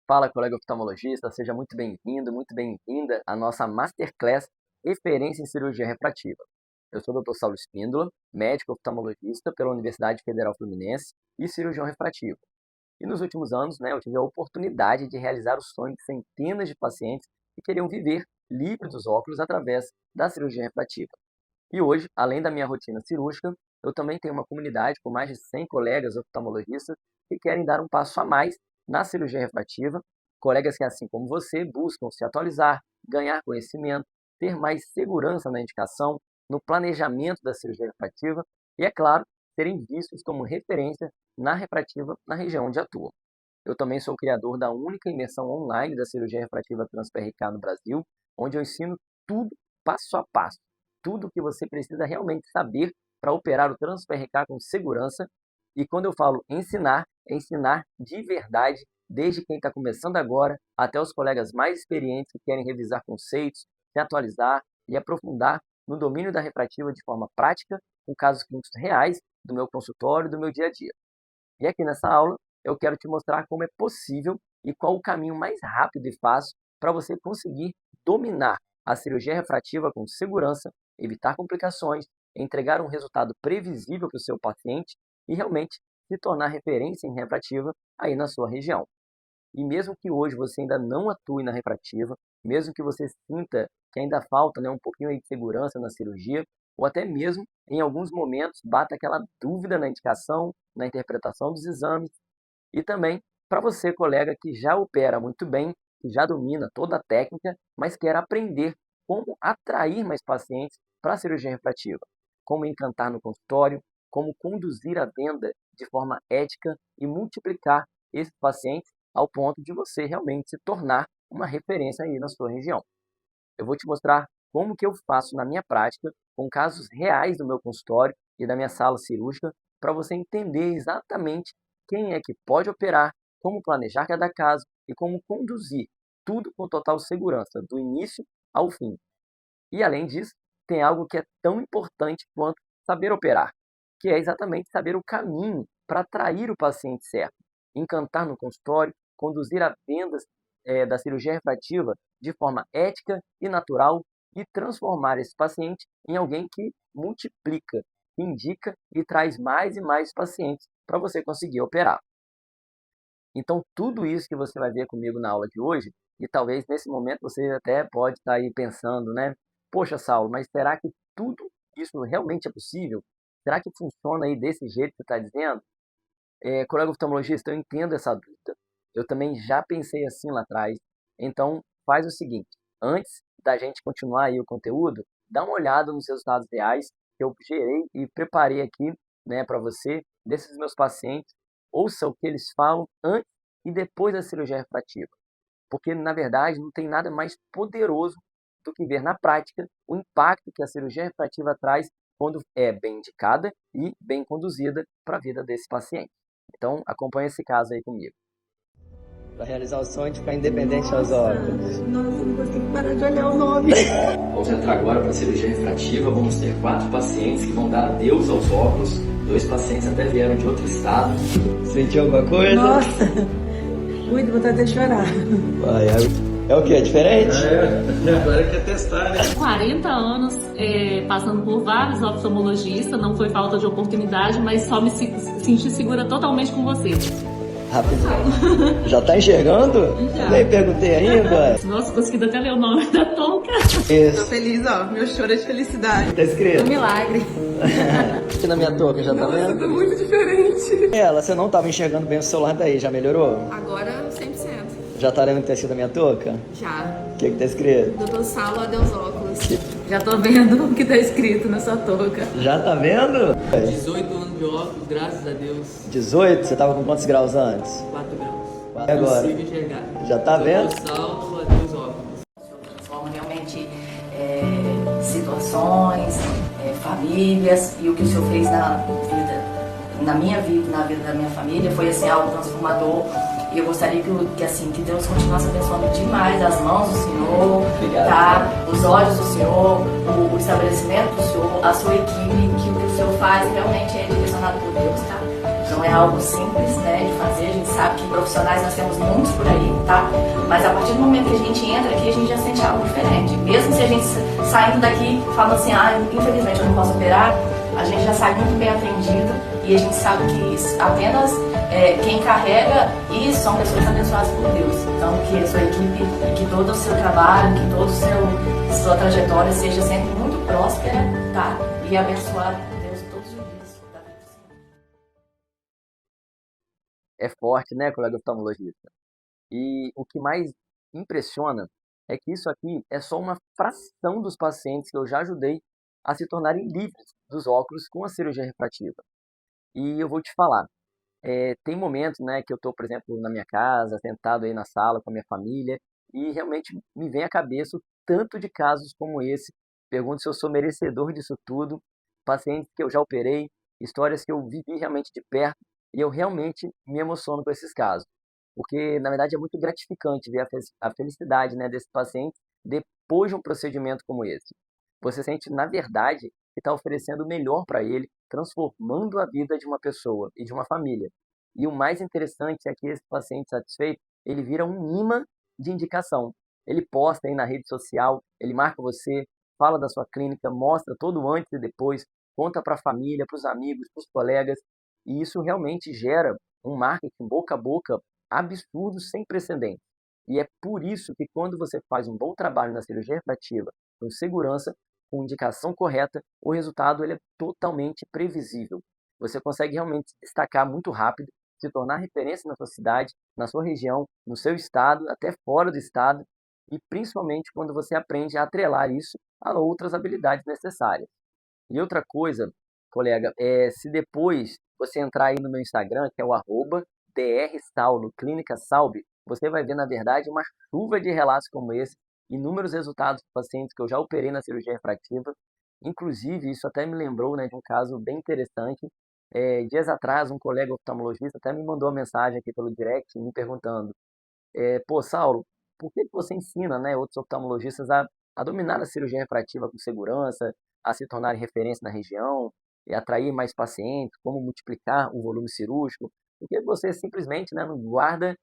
Fala, colega oftalmologista, seja muito bem-vindo, muito bem-vinda à nossa Masterclass Referência em Cirurgia Refrativa. Eu sou o Dr. Saulo Espíndola, médico oftalmologista pela Universidade Federal Fluminense e cirurgião refrativo. E nos últimos anos, eu tive a oportunidade de realizar o sonho de centenas de pacientes que queriam viver livre dos óculos através da cirurgia refrativa. E hoje, além da minha rotina cirúrgica, eu também tenho uma comunidade com mais de 100 colegas oftalmologistas que querem dar um passo a mais na cirurgia refrativa, colegas que, assim como você, buscam se atualizar, ganhar conhecimento, ter mais segurança na indicação, no planejamento da cirurgia refrativa e, é claro, serem vistos como referência na refrativa na região onde atuam. Eu também sou o criador da única imersão online da cirurgia refrativa Trans-PRK no Brasil, onde eu ensino tudo passo a passo, tudo o que você precisa realmente saber para operar o Trans-PRK com segurança. E quando eu falo ensinar, é ensinar de verdade, desde quem está começando agora até os colegas mais experientes que querem revisar conceitos, se atualizar e aprofundar no domínio da refrativa de forma prática, com casos clínicos reais do meu consultório e do meu dia a dia. E aqui nessa aula eu quero te mostrar como é possível e qual o caminho mais rápido e fácil para você conseguir dominar a cirurgia refrativa com segurança, evitar complicações, entregar um resultado previsível para o seu paciente e realmente se tornar referência em refrativa aí na sua região. E mesmo que hoje você ainda não atue na refrativa, mesmo que você sinta que ainda falta um pouquinho aí de segurança na cirurgia, ou até mesmo em alguns momentos bata aquela dúvida na indicação, na interpretação dos exames, e também para você, colega, que já opera muito bem, que já domina toda a técnica, mas quer aprender como atrair mais pacientes para a cirurgia refrativa, como encantar no consultório, como conduzir a venda de forma ética e multiplicar esses pacientes ao ponto de você realmente se tornar uma referência aí na sua região. Eu vou te mostrar como que eu faço na minha prática, com casos reais do meu consultório e da minha sala cirúrgica, para você entender exatamente quem é que pode operar, como planejar cada caso e como conduzir tudo com total segurança, do início ao fim. E além disso, tem algo que é tão importante quanto saber operar, que é exatamente saber o caminho para atrair o paciente certo, encantar no consultório, conduzir a vendas da cirurgia refrativa de forma ética e natural e transformar esse paciente em alguém que multiplica, que indica e traz mais e mais pacientes para você conseguir operar. Então, tudo isso que você vai ver comigo na aula de hoje, e talvez nesse momento você até pode estar aí pensando, poxa, Saulo, mas será que tudo isso realmente é possível? Será que funciona aí desse jeito que você está dizendo? Colega oftalmologista, eu entendo essa dúvida. Eu também já pensei assim lá atrás. Então, faz o seguinte, antes da gente continuar aí o conteúdo, dá uma olhada nos resultados reais que eu gerei e preparei aqui para você, desses meus pacientes. Ouça o que eles falam antes e depois da cirurgia refrativa. Porque, na verdade, não tem nada mais poderoso do que ver na prática o impacto que a cirurgia refrativa traz quando é bem indicada e bem conduzida para a vida desse paciente. Então, acompanhe esse caso aí comigo. Para realizar o sonho de ficar independente aos óculos. Nossa, não consigo parar de olhar o nome. Vamos entrar agora para a cirurgia refrativa. Vamos ter 4 pacientes que vão dar adeus aos óculos. 2 pacientes até vieram de outro estado. Sentiu alguma coisa? Nossa, muito vontade de chorar. É o que? É diferente? Agora quer testar, né? 40 anos passando por vários oftalmologistas, não foi falta de oportunidade, mas só me senti segura totalmente com você. Rapidinho. Já tá enxergando? Já. Nem perguntei ainda. Nossa, consegui até ler o nome da touca. Tô Isso. feliz, ó, meu choro é de felicidade. Tá escrito? Um milagre. Aqui na minha touca, já tá vendo? Tá muito diferente. Ela, você não tava enxergando bem o celular daí, já melhorou? Agora 100%. Já tá lendo o tecido da minha touca? Já. O que tá escrito? Doutor Saulo, adeus óculos. Já tô vendo o que tá escrito na sua touca. Já tá vendo? 18 anos de óculos, graças a Deus. 18? Você tava com quantos graus antes? 4 graus. E agora? Consigo enxergar. Já tá vendo? Salto, adeus óculos. Transforma realmente situações, famílias, e o que o Senhor fez na minha vida, na vida da minha família, foi assim, algo transformador. E eu gostaria que Deus continuasse abençoando demais as mãos do Senhor, Obrigado. tá? Os olhos do Senhor, o estabelecimento do Senhor, a sua equipe, que o que o Senhor faz realmente é direcionado por Deus, tá? Não é algo simples, né, de fazer. A gente sabe que profissionais nós temos muitos por aí, tá? Mas a partir do momento que a gente entra aqui, a gente já sente algo diferente. Mesmo se a gente saindo daqui falando assim, infelizmente eu não posso operar, a gente já sai muito bem atendido e a gente sabe que apenas quem carrega isso são pessoas abençoadas por Deus. Então, que a sua equipe e que todo o seu trabalho, que toda a sua trajetória seja sempre muito próspera, tá? E abençoada por Deus todos os dias da vida do Senhor. É forte, né, colega oftalmologista? E o que mais impressiona é que isso aqui é só uma fração dos pacientes que eu já ajudei a se tornarem livres dos óculos com a cirurgia refrativa. E eu vou te falar, tem momentos, né, que eu estou, por exemplo, na minha casa, sentado aí na sala com a minha família, e realmente me vem à cabeça o tanto de casos como esse. Pergunto se eu sou merecedor disso tudo, pacientes que eu já operei, histórias que eu vivi realmente de perto, e eu realmente me emociono com esses casos. Porque, na verdade, é muito gratificante ver a felicidade, né, desse paciente depois de um procedimento como esse. Você sente, na verdade, que está oferecendo o melhor para ele, transformando a vida de uma pessoa e de uma família. E o mais interessante é que esse paciente satisfeito, ele vira um imã de indicação. Ele posta aí na rede social, ele marca você, fala da sua clínica, mostra todo o antes e depois, conta para a família, para os amigos, para os colegas, e isso realmente gera um marketing boca a boca absurdo, sem precedentes. E é por isso que quando você faz um bom trabalho na cirurgia refrativa, com segurança, com indicação correta, o resultado ele é totalmente previsível. Você consegue realmente se destacar muito rápido, se tornar referência na sua cidade, na sua região, no seu estado, até fora do estado, e principalmente quando você aprende a atrelar isso a outras habilidades necessárias. E outra coisa, colega, se depois você entrar aí no meu Instagram, que é o @drsaulo, Clínica Salbe, você vai ver, na verdade, uma chuva de relatos como esse, inúmeros resultados de pacientes que eu já operei na cirurgia refrativa. Inclusive, isso até me lembrou, né, de um caso bem interessante. Dias atrás, um colega oftalmologista até me mandou uma mensagem aqui pelo direct me perguntando: pô, Saulo, por que você ensina, né, outros oftalmologistas a dominar a cirurgia refrativa com segurança, a se tornarem referência na região e atrair mais pacientes, como multiplicar o volume cirúrgico? Por que você simplesmente, né, não guarda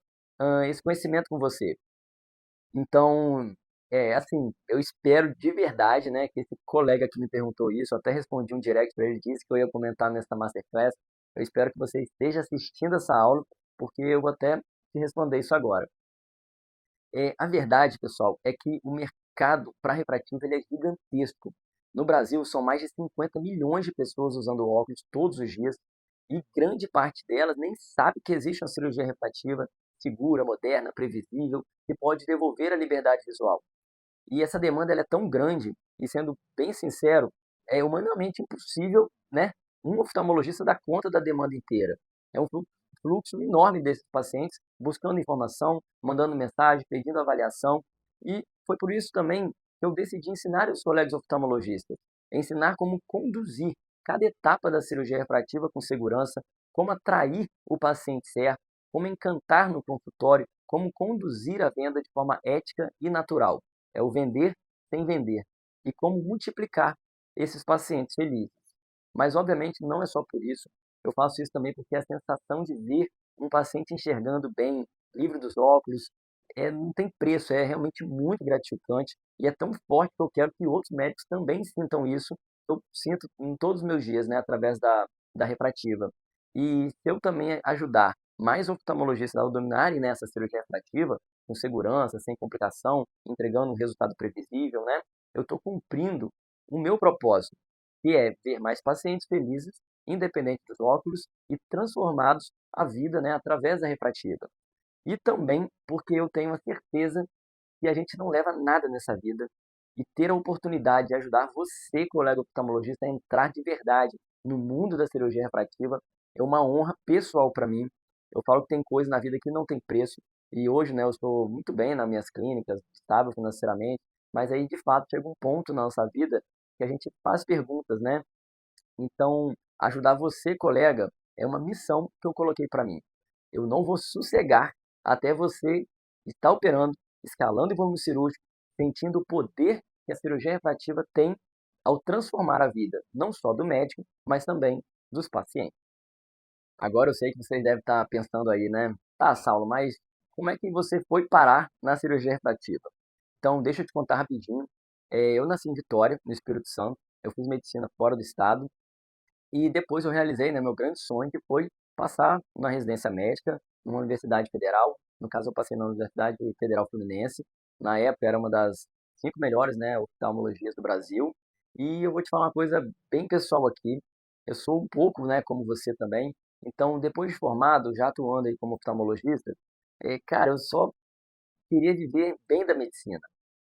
esse conhecimento com você? Então, assim, eu espero de verdade, né, que esse colega que me perguntou isso, eu até respondi um direct para ele, disse que eu ia comentar nessa Masterclass. Eu espero que você esteja assistindo essa aula, porque eu vou até te responder isso agora. A verdade, pessoal, é que o mercado para refrativo ele é gigantesco. No Brasil, são mais de 50 milhões de pessoas usando óculos todos os dias, e grande parte delas nem sabe que existe uma cirurgia refrativa segura, moderna, previsível, que pode devolver a liberdade visual. E essa demanda ela é tão grande, e sendo bem sincero, é humanamente impossível, né, um oftalmologista dar conta da demanda inteira. É um fluxo enorme desses pacientes buscando informação, mandando mensagem, pedindo avaliação, e foi por isso também que eu decidi ensinar os colegas oftalmologistas, ensinar como conduzir cada etapa da cirurgia refrativa com segurança, como atrair o paciente certo, como encantar no consultório, como conduzir a venda de forma ética e natural. É o vender sem vender. E como multiplicar esses pacientes felizes. Mas, obviamente, não é só por isso. Eu faço isso também porque a sensação de ver um paciente enxergando bem, livre dos óculos, não tem preço, é realmente muito gratificante. E é tão forte que eu quero que outros médicos também sintam isso. Eu sinto em todos os meus dias, né, através da refrativa. E se eu também ajudar mais oftalmologistas a dominarem nessa cirurgia refrativa, com segurança, sem complicação, entregando um resultado previsível, né? Eu estou cumprindo o meu propósito, que é ver mais pacientes felizes, independente dos óculos, e transformados a vida, né, através da refrativa. E também porque eu tenho a certeza que a gente não leva nada nessa vida, e ter a oportunidade de ajudar você, colega oftalmologista, a entrar de verdade no mundo da cirurgia refrativa é uma honra pessoal para mim. Eu falo que tem coisa na vida que não tem preço, e hoje, né, eu estou muito bem nas minhas clínicas, estável financeiramente, mas aí de fato chega um ponto na nossa vida que a gente faz perguntas, né? Então, ajudar você, colega, é uma missão que eu coloquei para mim. Eu não vou sossegar até você estar operando, escalando o volume cirúrgico, sentindo o poder que a cirurgia refrativa tem ao transformar a vida, não só do médico, mas também dos pacientes. Agora eu sei que vocês devem estar pensando aí, né? Tá, Saulo, mas como é que você foi parar na cirurgia refrativa? Então, deixa eu te contar rapidinho. Eu nasci em Vitória, no Espírito Santo. Eu fiz medicina fora do estado. E depois eu realizei, né, meu grande sonho, que foi passar na residência médica numa universidade federal. No caso, eu passei na Universidade Federal Fluminense. Na época, era uma das 5 melhores, né, oftalmologias do Brasil. E eu vou te falar uma coisa bem pessoal aqui. Eu sou um pouco, né, como você também. Então, depois de formado, já atuando aí como oftalmologista, cara, eu só queria viver bem da medicina.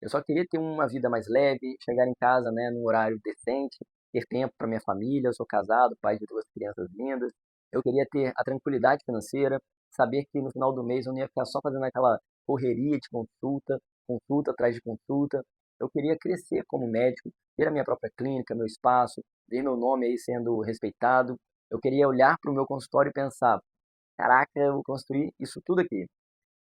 Eu só queria ter uma vida mais leve, chegar em casa, né, num horário decente, ter tempo para minha família. Eu sou casado, pai de 2 crianças lindas. Eu queria ter a tranquilidade financeira, saber que no final do mês eu não ia ficar só fazendo aquela correria de consulta, consulta atrás de consulta. Eu queria crescer como médico, ter a minha própria clínica, meu espaço, ver meu nome aí sendo respeitado. Eu queria olhar para o meu consultório e pensar, caraca, eu vou construir isso tudo aqui.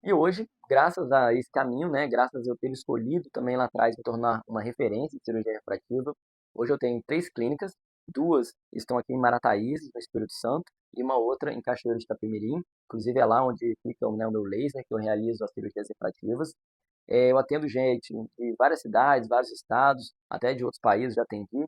E hoje, graças a esse caminho, né, graças a eu ter escolhido também lá atrás me tornar uma referência em cirurgia refrativa, hoje eu tenho 3 clínicas, 2 estão aqui em Marataízes, no Espírito Santo, e uma outra em Cachoeiro de Itapemirim, inclusive é lá onde fica, né, o meu laser, que eu realizo as cirurgias refrativas. Eu atendo gente de várias cidades, vários estados, até de outros países já atendi,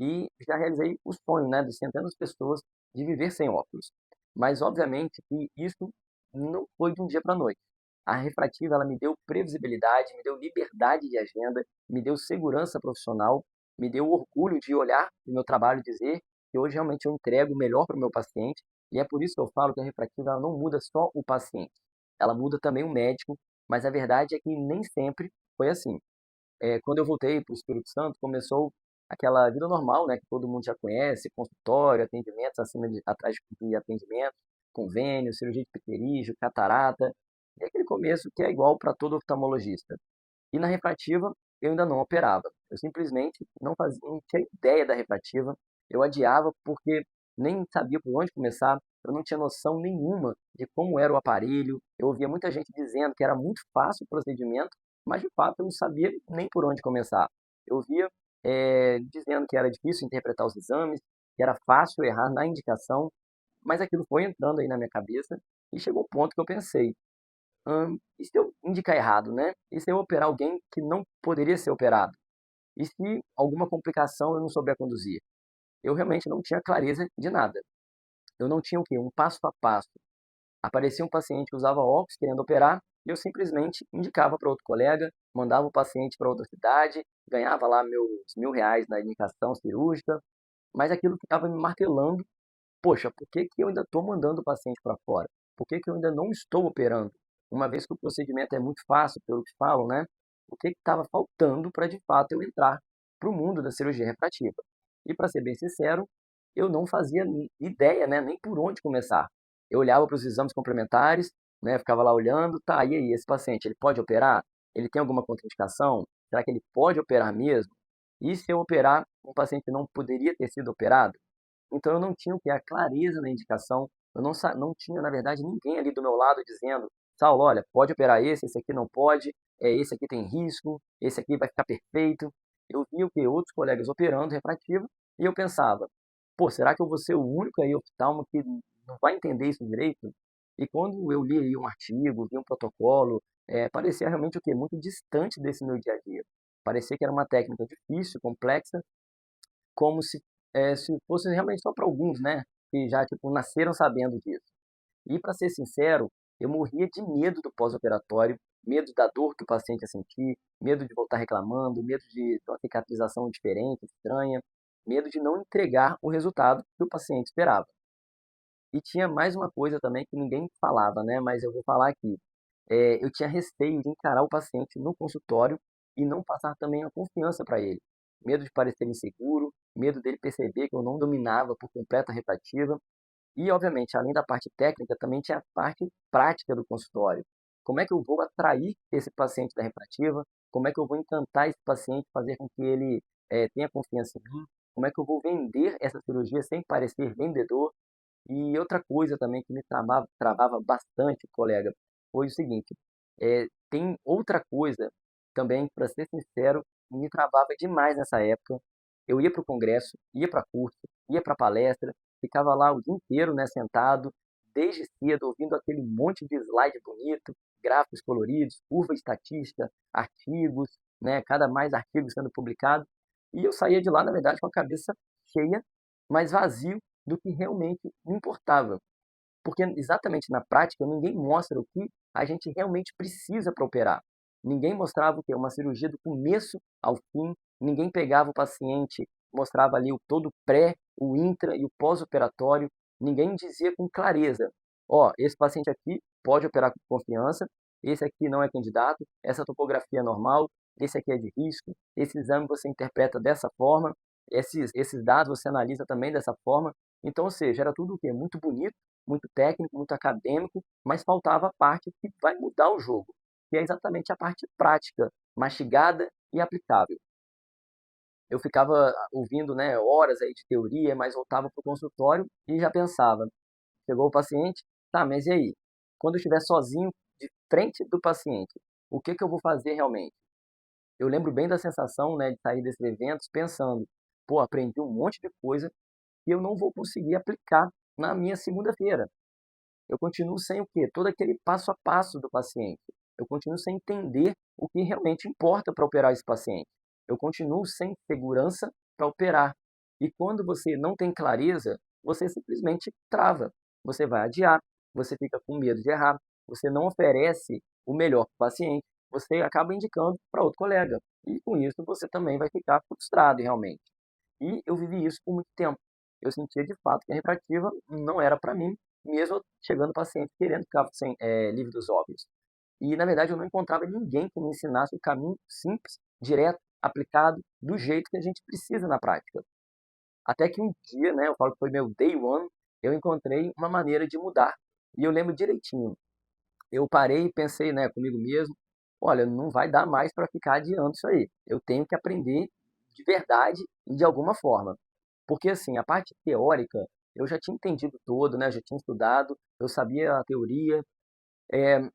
e já realizei o sonho, né, de centenas de pessoas de viver sem óculos. Mas, obviamente, que isso não foi de um dia para a noite. A refrativa ela me deu previsibilidade, me deu liberdade de agenda, me deu segurança profissional, me deu orgulho de olhar para o meu trabalho e dizer que hoje realmente eu entrego o melhor para o meu paciente. E é por isso que eu falo que a refrativa ela não muda só o paciente, ela muda também o médico, mas a verdade é que nem sempre foi assim. Quando eu voltei para o Espírito Santo, começou aquela vida normal, né, que todo mundo já conhece, consultório, atendimentos atrás de atendimento, convênio, cirurgia de pterígio, catarata, e aquele começo que é igual para todo oftalmologista. E na refrativa, eu ainda não operava. Eu simplesmente não fazia, não tinha ideia da refrativa. Eu adiava porque nem sabia por onde começar. Eu não tinha noção nenhuma de como era o aparelho. Eu ouvia muita gente dizendo que era muito fácil o procedimento, mas de fato eu não sabia nem por onde começar. Eu via dizendo que era difícil interpretar os exames, que era fácil errar na indicação, mas aquilo foi entrando aí na minha cabeça e chegou um ponto que eu pensei, e se eu indicar errado, né? E se eu operar alguém que não poderia ser operado? E se alguma complicação eu não souber conduzir? Eu realmente não tinha clareza de nada. Eu não tinha o quê? Um passo a passo. Aparecia um paciente que usava óculos querendo operar, e eu simplesmente indicava para outro colega, mandava o paciente para outra cidade, ganhava lá meus R$ 1.000 na indicação cirúrgica, mas aquilo ficava me martelando. Poxa, por que que eu ainda estou mandando o paciente para fora? Por que que eu ainda não estou operando? Uma vez que o procedimento é muito fácil, pelo que falam, né? O que estava faltando para de fato eu entrar para o mundo da cirurgia refrativa? E para ser bem sincero, eu não fazia ideia, né, nem por onde começar. Eu olhava para os exames complementares, né, ficava lá olhando, tá, e aí, esse paciente, ele pode operar? Ele tem alguma contraindicação? Será que ele pode operar mesmo? E se eu operar um paciente que não poderia ter sido operado? Então eu não tinha o que? A clareza na indicação. Eu não tinha, na verdade, ninguém ali do meu lado dizendo, Saulo, olha, pode operar esse aqui não pode, esse aqui tem risco, esse aqui vai ficar perfeito. Eu via o que? Outros colegas operando refrativo e eu pensava, pô, será que eu vou ser o único aí oftalmo que não vai entender isso direito? E quando eu li aí um artigo, vi um protocolo, parecia realmente o que? Muito distante desse meu dia a dia. Parecia que era uma técnica difícil, complexa, como se fosse realmente só para alguns, né, que já, tipo, nasceram sabendo disso. E para ser sincero, eu morria de medo do pós-operatório, medo da dor que o paciente ia sentir, medo de voltar reclamando, medo de uma cicatrização diferente, estranha, medo de não entregar o resultado que o paciente esperava. E tinha mais uma coisa também que ninguém falava, né, mas eu vou falar aqui. Eu tinha receio de encarar o paciente no consultório e não passar também a confiança para ele. Medo de parecer inseguro, medo dele perceber que eu não dominava por completo a refrativa. E, obviamente, além da parte técnica, também tinha a parte prática do consultório. Como é que eu vou atrair esse paciente da refrativa? Como é que eu vou encantar esse paciente, fazer com que ele tenha confiança em mim? Como é que eu vou vender essa cirurgia sem parecer vendedor? E outra coisa também que me travava bastante, colega, foi o seguinte: tem outra coisa também, para ser sincero, me travava demais nessa época. Eu ia para o congresso, ia para curso, ia para palestra, ficava lá o dia inteiro, né, sentado, desde cedo, ouvindo aquele monte de slide bonito, gráficos coloridos, curva estatística, artigos, né, cada mais artigos sendo publicado. E eu saía de lá, na verdade, com a cabeça cheia, mas vazio do que realmente me importava. Porque exatamente na prática ninguém mostra o que a gente realmente precisa para operar. Ninguém mostrava o que? Uma cirurgia do começo ao fim, ninguém pegava o paciente, mostrava ali o todo pré, o intra e o pós-operatório, ninguém dizia com clareza, ó, esse paciente aqui pode operar com confiança, esse aqui não é candidato, essa topografia é normal, esse aqui é de risco, esse exame você interpreta dessa forma, esses dados você analisa também dessa forma. Então, ou seja, era tudo o quê? Muito bonito, muito técnico, muito acadêmico, mas faltava a parte que vai mudar o jogo, que é exatamente a parte prática, mastigada e aplicável. Eu ficava ouvindo, né, horas aí de teoria, mas voltava para o consultório e já pensava, chegou o paciente, tá, mas e aí? Quando eu estiver sozinho, de frente do paciente, o que que eu vou fazer realmente? Eu lembro bem da sensação, né, de sair desses eventos pensando, pô, aprendi um monte de coisa que eu não vou conseguir aplicar na minha segunda-feira. Eu continuo sem o quê? Todo aquele passo a passo do paciente. Eu continuo sem entender o que realmente importa para operar esse paciente. Eu continuo sem segurança para operar. E quando você não tem clareza, você simplesmente trava. Você vai adiar, você fica com medo de errar, você não oferece o melhor para o paciente, você acaba indicando para outro colega. E com isso você também vai ficar frustrado realmente. E eu vivi isso por muito tempo. Eu sentia de fato que a refrativa não era para mim, mesmo chegando paciente querendo ficar livre dos óbvios. E na verdade eu não encontrava ninguém que me ensinasse o caminho simples, direto, aplicado, do jeito que a gente precisa na prática. Até que um dia, né, eu falo que foi meu day one, eu encontrei uma maneira de mudar. E eu lembro direitinho. Eu parei e pensei, né, comigo mesmo, olha, não vai dar mais para ficar adiando isso aí. Eu tenho que aprender de verdade e de alguma forma. Porque assim, a parte teórica eu já tinha entendido todo, né, já tinha estudado, eu sabia a teoria,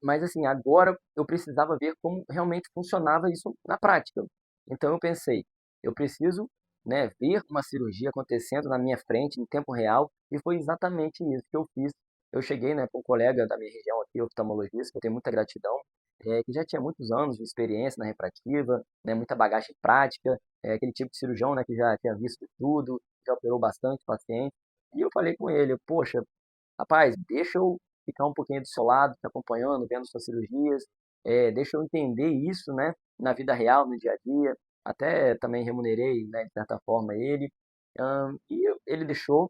mas assim, agora eu precisava ver como realmente funcionava isso na prática. Então eu pensei, eu preciso, né, ver uma cirurgia acontecendo na minha frente em tempo real, e foi exatamente isso que eu fiz. Eu cheguei, né, com um colega da minha região aqui, oftalmologista, que eu tenho muita gratidão, que já tinha muitos anos de experiência na refrativa, né, muita bagagem prática, aquele tipo de cirurgião, né, que já tinha visto tudo, já operou bastante paciente. E eu falei com ele, poxa, rapaz, deixa eu ficar um pouquinho do seu lado, te acompanhando, vendo suas cirurgias, deixa eu entender isso, né, na vida real, no dia a dia. Até também remunerei, né, de certa forma, ele. Ele deixou.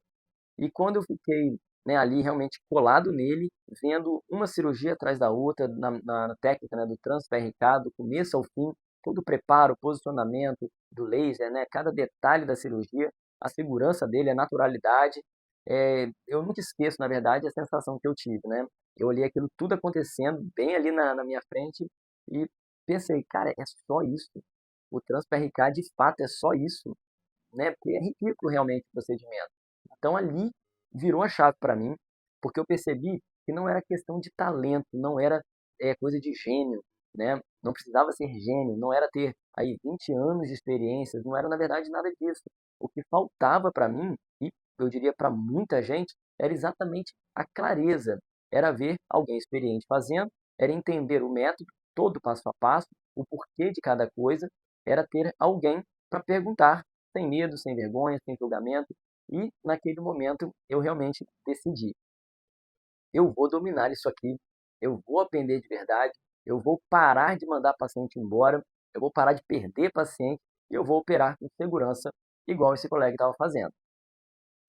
E quando eu fiquei, né, ali realmente colado nele, vendo uma cirurgia atrás da outra, na técnica, né, do trans-PRK, do começo ao fim, todo o preparo, o posicionamento do laser, né, cada detalhe da cirurgia, a segurança dele, a naturalidade, eu nunca esqueço, na verdade, a sensação que eu tive, né? Eu olhei aquilo tudo acontecendo bem ali na minha frente e pensei, cara, é só isso? O trans-PRK de fato é só isso? Né? Porque é ridículo realmente o procedimento. Então ali virou a chave para mim, porque eu percebi que não era questão de talento, não era coisa de gênio, né? Não precisava ser gênio, não era ter aí 20 anos de experiências, não era na verdade nada disso. O que faltava para mim, e eu diria para muita gente, era exatamente a clareza, era ver alguém experiente fazendo, era entender o método, todo passo a passo, o porquê de cada coisa, era ter alguém para perguntar sem medo, sem vergonha, sem julgamento. E naquele momento eu realmente decidi, eu vou dominar isso aqui, eu vou aprender de verdade, eu vou parar de mandar paciente embora, eu vou parar de perder paciente e eu vou operar com segurança, igual esse colega estava fazendo.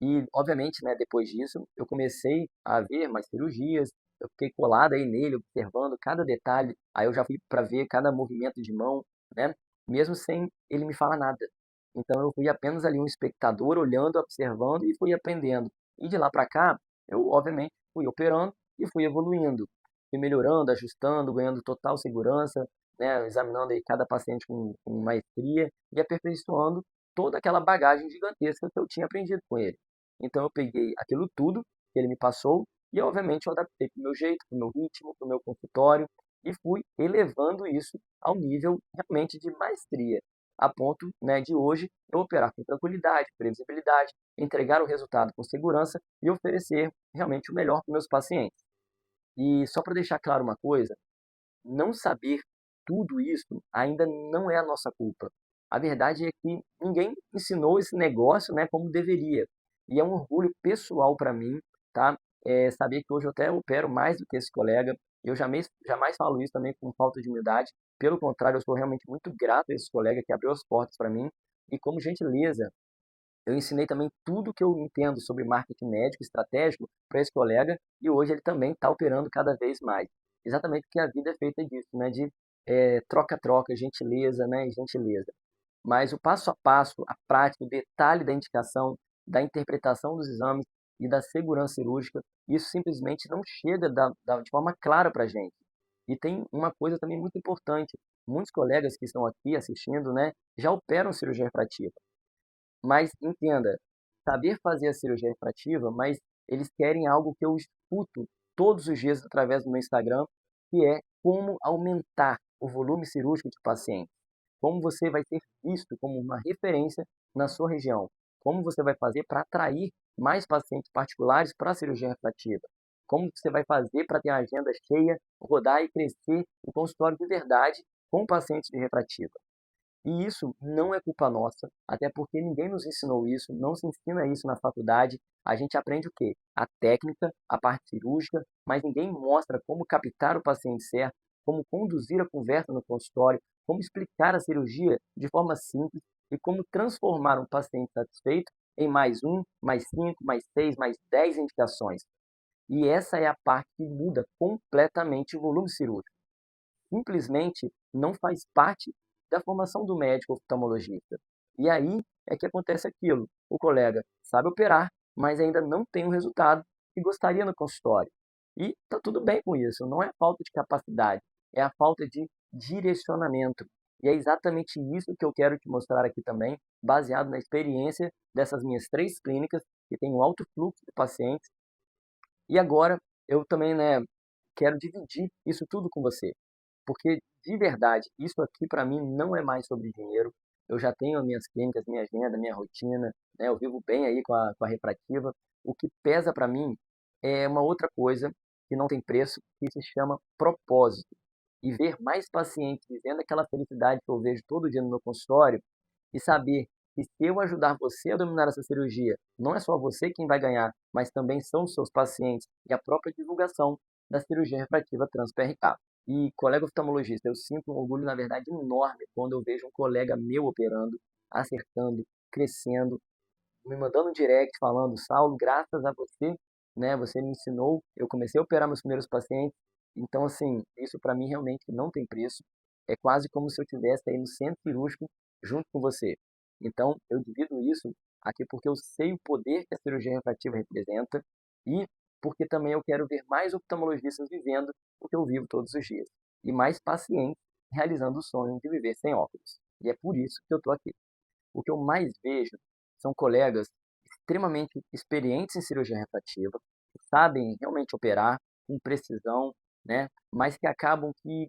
E, obviamente, né, depois disso, eu comecei a ver mais cirurgias, eu fiquei colado aí nele, observando cada detalhe, aí eu já fui para ver cada movimento de mão, né, mesmo sem ele me falar nada. Então eu fui apenas ali um espectador, olhando, observando e fui aprendendo. E de lá para cá, eu, obviamente, fui operando e fui evoluindo. Fui melhorando, ajustando, ganhando total segurança, né, examinando aí cada paciente com maestria e aperfeiçoando toda aquela bagagem gigantesca que eu tinha aprendido com ele. Então eu peguei aquilo tudo que ele me passou e, obviamente, eu adaptei para o meu jeito, para o meu ritmo, para o meu consultório e fui elevando isso ao nível realmente de maestria. a ponto, né, de hoje eu operar com tranquilidade, previsibilidade, entregar o resultado com segurança e oferecer realmente o melhor para os meus pacientes. E só para deixar claro uma coisa, não saber tudo isso ainda não é a nossa culpa. A verdade é que ninguém ensinou esse negócio, né, como deveria. E é um orgulho pessoal para mim, tá? Saber que hoje eu até opero mais do que esse colega. Eu jamais falo isso também com falta de humildade. Pelo contrário, eu sou realmente muito grato a esse colega que abriu as portas para mim. E como gentileza, eu ensinei também tudo que eu entendo sobre marketing médico estratégico para esse colega e hoje ele também está operando cada vez mais. Exatamente porque a vida é feita disso, né? De troca-troca, gentileza, né? Gentileza. Mas o passo a passo, a prática, o detalhe da indicação, da interpretação dos exames e da segurança cirúrgica, isso simplesmente não chega de forma clara para a gente. E tem uma coisa também muito importante. Muitos colegas que estão aqui assistindo, né, já operam cirurgia refrativa. Mas entenda, saber fazer a cirurgia refrativa, mas eles querem algo que eu escuto todos os dias através do meu Instagram, que é como aumentar o volume cirúrgico de pacientes. Como você vai ser visto como uma referência na sua região. Como você vai fazer para atrair mais pacientes particulares para a cirurgia refrativa. Como você vai fazer para ter a agenda cheia, rodar e crescer o consultório de verdade com pacientes de refrativa. E isso não é culpa nossa, até porque ninguém nos ensinou isso, não se ensina isso na faculdade. A gente aprende o quê? A técnica, a parte cirúrgica, mas ninguém mostra como captar o paciente certo, como conduzir a conversa no consultório, como explicar a cirurgia de forma simples e como transformar um paciente satisfeito em mais um, mais 5, mais 6, mais 10 indicações. E essa é a parte que muda completamente o volume cirúrgico. Simplesmente não faz parte da formação do médico oftalmologista. E aí é que acontece aquilo. O colega sabe operar, mas ainda não tem o resultado que gostaria no consultório. E está tudo bem com isso, não é falta de capacidade, é a falta de direcionamento. E é exatamente isso que eu quero te mostrar aqui também, baseado na experiência dessas minhas 3 clínicas, que tem um alto fluxo de pacientes. E agora eu também, né, quero dividir isso tudo com você. Porque, de verdade, isso aqui para mim não é mais sobre dinheiro. Eu já tenho as minhas clínicas, minha agenda, minha rotina, né? Eu vivo bem aí com a refrativa. O que pesa para mim é uma outra coisa que não tem preço, que se chama propósito. E ver mais pacientes vivendo aquela felicidade que eu vejo todo dia no meu consultório e saber que se eu ajudar você a dominar essa cirurgia, não é só você quem vai ganhar, mas também são os seus pacientes e a própria divulgação da cirurgia refrativa trans-PRK. E, colega oftalmologista, eu sinto um orgulho, na verdade, enorme quando eu vejo um colega meu operando, acertando, crescendo, me mandando um direct falando, Saulo, graças a você, né, você me ensinou, eu comecei a operar meus primeiros pacientes. Então, assim, isso para mim realmente não tem preço. É quase como se eu estivesse aí no centro cirúrgico junto com você. Então, eu divido isso aqui porque eu sei o poder que a cirurgia refrativa representa e porque também eu quero ver mais oftalmologistas vivendo o que eu vivo todos os dias. E mais pacientes realizando o sonho de viver sem óculos. E é por isso que eu estou aqui. O que eu mais vejo são colegas extremamente experientes em cirurgia refrativa, que sabem realmente operar com precisão, né? Mas que acabam que,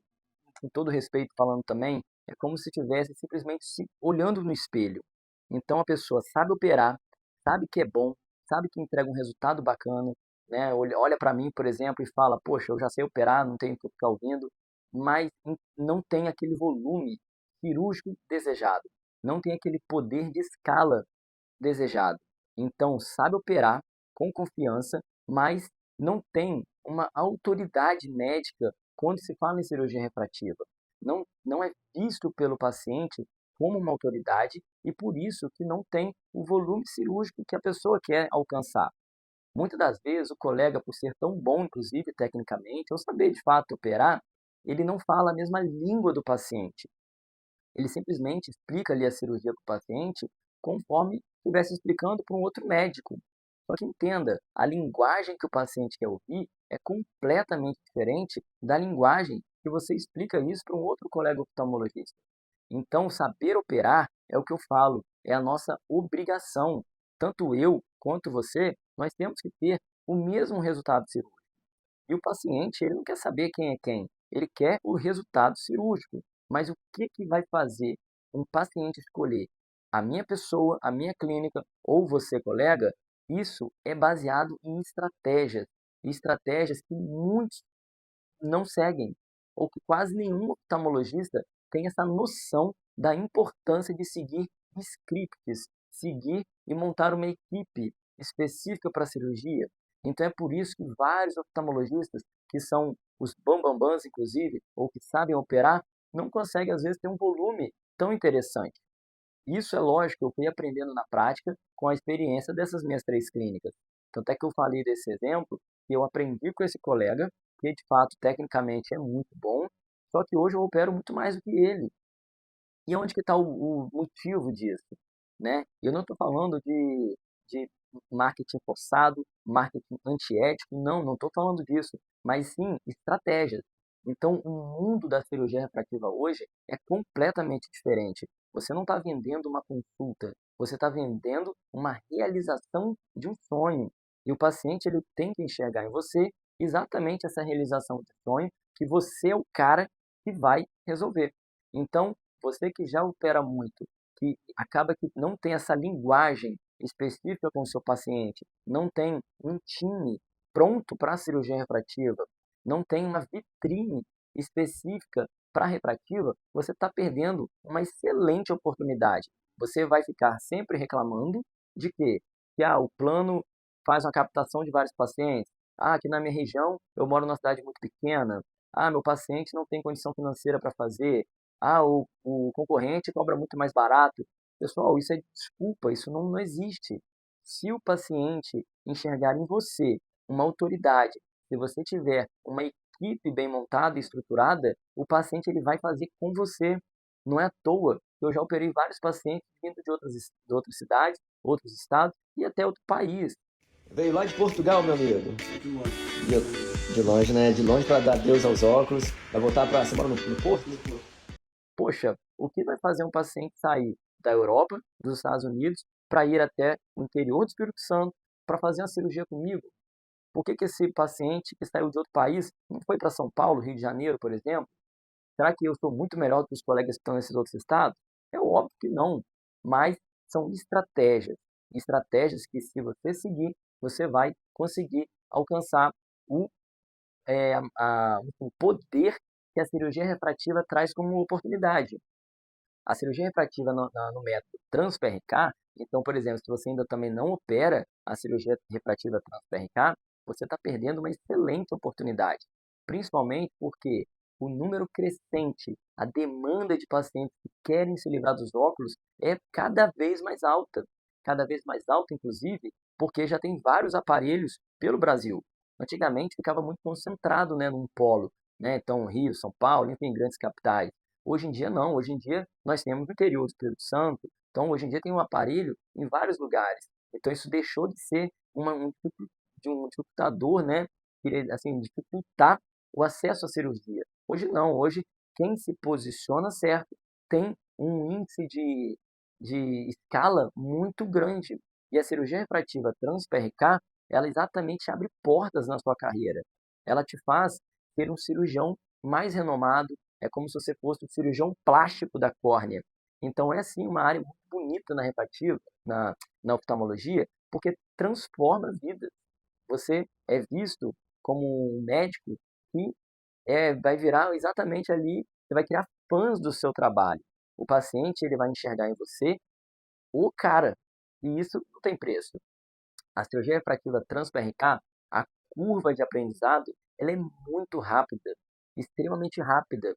com todo respeito falando também, é como se estivesse simplesmente se olhando no espelho. Então a pessoa sabe operar, sabe que é bom, sabe que entrega um resultado bacana, né? Olha para mim, por exemplo, e fala, poxa, eu já sei operar, não tenho que ficar ouvindo, mas não tem aquele volume cirúrgico desejado, não tem aquele poder de escala desejado. Então, sabe operar com confiança, mas não tem uma autoridade médica quando se fala em cirurgia refrativa. Não é visto pelo paciente como uma autoridade e por isso que não tem o volume cirúrgico que a pessoa quer alcançar. Muitas das vezes o colega, por ser tão bom, inclusive tecnicamente, ou saber de fato operar, ele não fala a mesma língua do paciente. Ele simplesmente explica ali a cirurgia para o paciente conforme estivesse explicando para um outro médico. Só que entenda, a linguagem que o paciente quer ouvir é completamente diferente da linguagem que você explica isso para um outro colega oftalmologista. Então, saber operar é o que eu falo, é a nossa obrigação. Tanto eu quanto você, nós temos que ter o mesmo resultado cirúrgico. E o paciente, ele não quer saber quem é quem, ele quer o resultado cirúrgico. Mas o que vai fazer um paciente escolher a minha pessoa, a minha clínica ou você, colega, isso é baseado em estratégias que muitos não seguem, ou que quase nenhum oftalmologista tem essa noção da importância de seguir scripts, seguir e montar uma equipe específica para a cirurgia. Então é por isso que vários oftalmologistas, que são os bambambãs, inclusive, ou que sabem operar, não conseguem, às vezes, ter um volume tão interessante. Isso é lógico, eu fui aprendendo na prática com a experiência dessas minhas 3 clínicas. Tanto é que eu falei desse exemplo, que eu aprendi com esse colega, que de fato tecnicamente é muito bom, só que hoje eu opero muito mais do que ele. E onde que está o motivo disso? Né? Eu não estou falando de marketing forçado, marketing antiético, não estou falando disso, mas sim estratégias. Então, o mundo da cirurgia refrativa hoje é completamente diferente. Você não está vendendo uma consulta, você está vendendo uma realização de um sonho. E o paciente ele tem que enxergar em você exatamente essa realização de sonho, que você é o cara que vai resolver. Então, você que já opera muito, que acaba que não tem essa linguagem específica com o seu paciente, não tem um time pronto para a cirurgia refrativa, não tem uma vitrine específica para a refrativa, você está perdendo uma excelente oportunidade. Você vai ficar sempre reclamando de quê? Que o plano faz uma captação de vários pacientes. Aqui na minha região eu moro numa cidade muito pequena. Meu paciente não tem condição financeira para fazer. O concorrente cobra muito mais barato. Pessoal, isso é desculpa, isso não existe. Se o paciente enxergar em você uma autoridade, se você tiver uma equipe bem montada e estruturada, o paciente ele vai fazer com você. Não é à toa. Eu já operei vários pacientes vindo de outras cidades, outros estados e até outro país. Veio lá de Portugal, meu amigo. De longe, né? De longe para dar adeus aos óculos. Vai voltar para semana no Porto? Poxa, o que vai fazer um paciente sair da Europa, dos Estados Unidos, para ir até o interior do Espírito Santo para fazer uma cirurgia comigo? Por que esse paciente que saiu de outro país não foi para São Paulo, Rio de Janeiro, por exemplo? Será que eu sou muito melhor do que os colegas que estão nesses outros estados? É óbvio que não, mas são estratégias que se você seguir, você vai conseguir alcançar o o poder que a cirurgia refrativa traz como oportunidade. A cirurgia refrativa no método Trans-PRK, então, por exemplo, se você ainda também não opera a cirurgia refrativa Trans-PRK, você está perdendo uma excelente oportunidade, principalmente porque o número crescente, a demanda de pacientes que querem se livrar dos óculos é cada vez mais alta, inclusive, porque já tem vários aparelhos pelo Brasil. Antigamente ficava muito concentrado, né, num polo, né? Então Rio, São Paulo, enfim, grandes capitais. Hoje em dia não, hoje em dia nós temos no interior do Espírito Santo, então hoje em dia tem um aparelho em vários lugares. Então isso deixou de ser um dificultador, né, assim, dificultar o acesso à cirurgia. Hoje não, hoje quem se posiciona certo tem um índice de escala muito grande. E a cirurgia refrativa Trans-PRK, ela exatamente abre portas na sua carreira. Ela te faz ser um cirurgião mais renomado, é como se você fosse um cirurgião plástico da córnea. Então é sim uma área muito bonita na refrativa, na oftalmologia, porque transforma vidas. Você é visto como um médico que vai virar exatamente ali, você vai criar fãs do seu trabalho. O paciente ele vai enxergar em você o cara, e isso não tem preço. A cirurgia refrativa Trans-PRK, a curva de aprendizado, ela é muito rápida, extremamente rápida.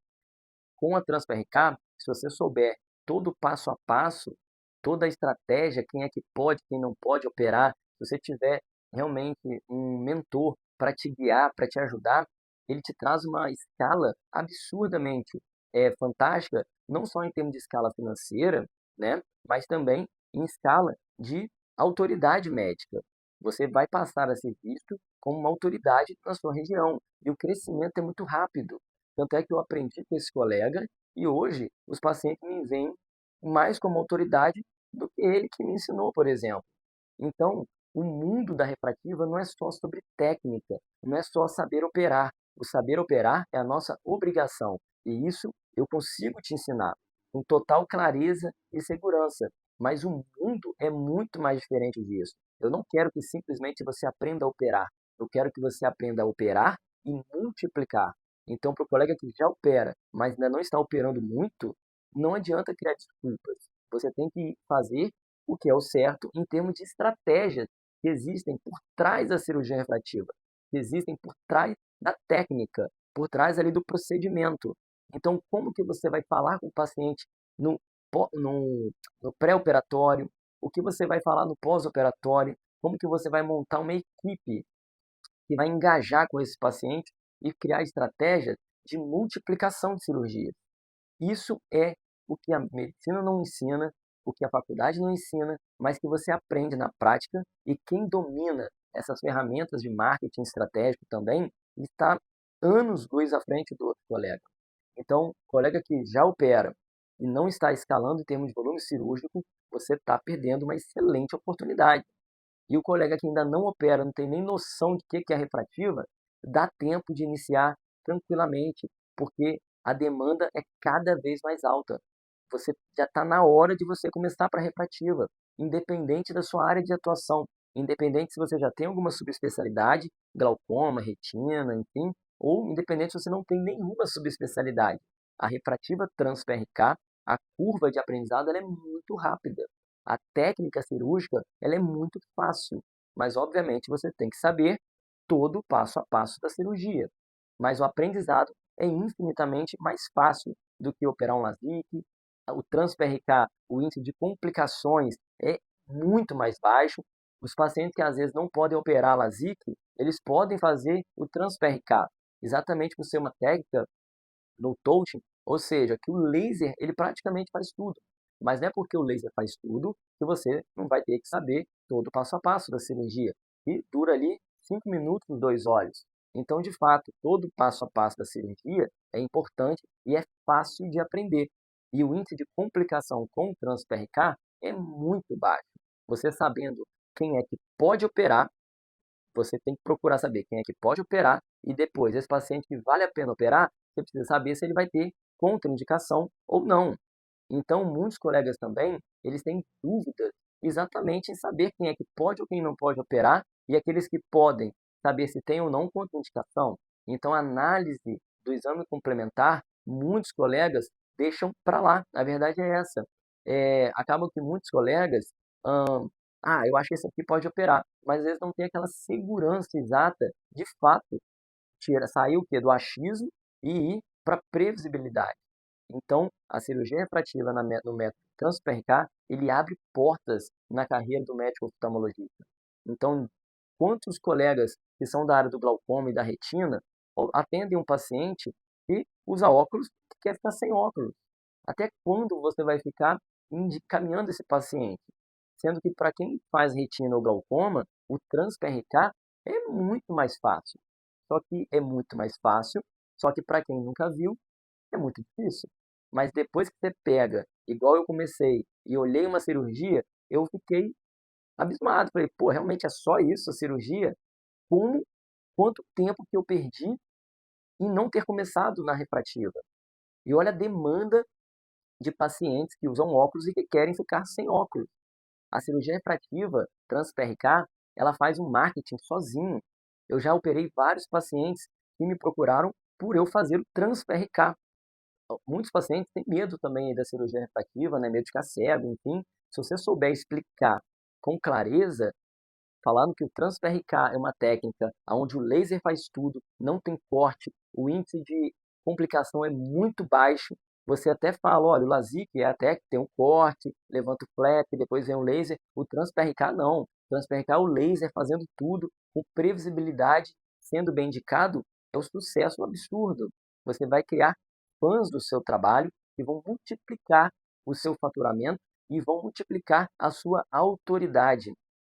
Com a Trans-PRK, se você souber todo o passo a passo, toda a estratégia, quem é que pode, quem não pode operar, se você tiver realmente um mentor para te guiar, para te ajudar, ele te traz uma escala absurdamente fantástica, não só em termos de escala financeira, né, mas também em escala de autoridade médica. Você vai passar a ser visto como uma autoridade na sua região. E o crescimento é muito rápido. Tanto é que eu aprendi com esse colega e hoje os pacientes me veem mais como autoridade do que ele que me ensinou, por exemplo. Então, o mundo da refrativa não é só sobre técnica, não é só saber operar. O saber operar é a nossa obrigação. E isso eu consigo te ensinar. com total clareza e segurança. Mas o mundo é muito mais diferente disso. Eu não quero que simplesmente você aprenda a operar. Eu quero que você aprenda a operar e multiplicar. Então, para o colega que já opera, mas ainda não está operando muito, não adianta criar desculpas. Você tem que fazer o que é o certo em termos de estratégias que existem por trás da cirurgia refrativa, que existem por trás da técnica, por trás ali do procedimento. Então, como que você vai falar com o paciente no, no pré-operatório, o que você vai falar no pós-operatório, como que você vai montar uma equipe que vai engajar com esse paciente e criar estratégias de multiplicação de cirurgias. Isso é o que a medicina não ensina, o que a faculdade não ensina, mas que você aprende na prática, e quem domina essas ferramentas de marketing estratégico também está anos-luz à frente do outro colega. Então, colega que já opera e não está escalando em termos de volume cirúrgico, você está perdendo uma excelente oportunidade. E o colega que ainda não opera, não tem nem noção de que é refrativa, dá tempo de iniciar tranquilamente, porque a demanda é cada vez mais alta. Você já está na hora de você começar para a refrativa, independente da sua área de atuação, independente se você já tem alguma subespecialidade, glaucoma, retina, enfim, ou independente se você não tem nenhuma subespecialidade. A refrativa trans-PRK, a curva de aprendizado ela é muito rápida. A técnica cirúrgica ela é muito fácil, mas obviamente você tem que saber todo o passo a passo da cirurgia. Mas o aprendizado é infinitamente mais fácil do que operar um LASIK. O trans-PRK, o índice de complicações é muito mais baixo. Os pacientes que às vezes não podem operar LASIK, eles podem fazer o trans-PRK, exatamente por ser uma técnica no touching, ou seja, que o laser ele praticamente faz tudo. Mas não é porque o laser faz tudo que você não vai ter que saber todo o passo a passo da cirurgia, que dura ali 5 minutos nos 2 olhos. Então, de fato, todo o passo a passo da cirurgia é importante e é fácil de aprender. E o índice de complicação com o trans-PRK é muito baixo. Você sabendo quem é que pode operar, você tem que procurar saber quem é que pode operar e depois, esse paciente que vale a pena operar, você precisa saber se ele vai ter contraindicação ou não. Então, muitos colegas também, eles têm dúvidas exatamente em saber quem é que pode ou quem não pode operar e aqueles que podem saber se tem ou não contraindicação. Então, a análise do exame complementar, muitos colegas deixam para lá. A verdade é essa. Acaba que muitos colegas, eu acho que esse aqui pode operar, mas às vezes não tem aquela segurança exata, de fato, sair o quê? Do achismo e ir para a previsibilidade. Então, a cirurgia refrativa no método trans-PRK, ele abre portas na carreira do médico oftalmologista. Então, quantos colegas que são da área do glaucoma e da retina atendem um paciente que usa óculos e quer ficar sem óculos? Até quando você vai ficar encaminhando esse paciente? Sendo que para quem faz retina ou glaucoma, o trans-PRK é muito mais fácil. Só que é muito mais fácil, só que para quem nunca viu, é muito difícil. Mas depois que você pega, igual eu comecei, e olhei uma cirurgia, eu fiquei abismado. Falei, pô, realmente é só isso a cirurgia? Quanto tempo que eu perdi em não ter começado na refrativa? E olha a demanda de pacientes que usam óculos e que querem ficar sem óculos. A cirurgia refrativa trans-PRK, ela faz um marketing sozinho. Eu já operei vários pacientes que me procuraram por eu fazer o trans-PRK. Muitos pacientes têm medo também da cirurgia refrativa, né? Medo de ficar cego, enfim. Se você souber explicar com clareza, falando que o trans-PRK é uma técnica onde o laser faz tudo, não tem corte, o índice de complicação é muito baixo. Você até fala, olha, o LASIK é até que tem um corte, levanta o flap, depois vem o laser. O trans-PRK não. O trans-PRK é o laser fazendo tudo, com previsibilidade, sendo bem indicado, é um sucesso absurdo. Você vai criar fãs do seu trabalho que vão multiplicar o seu faturamento e vão multiplicar a sua autoridade.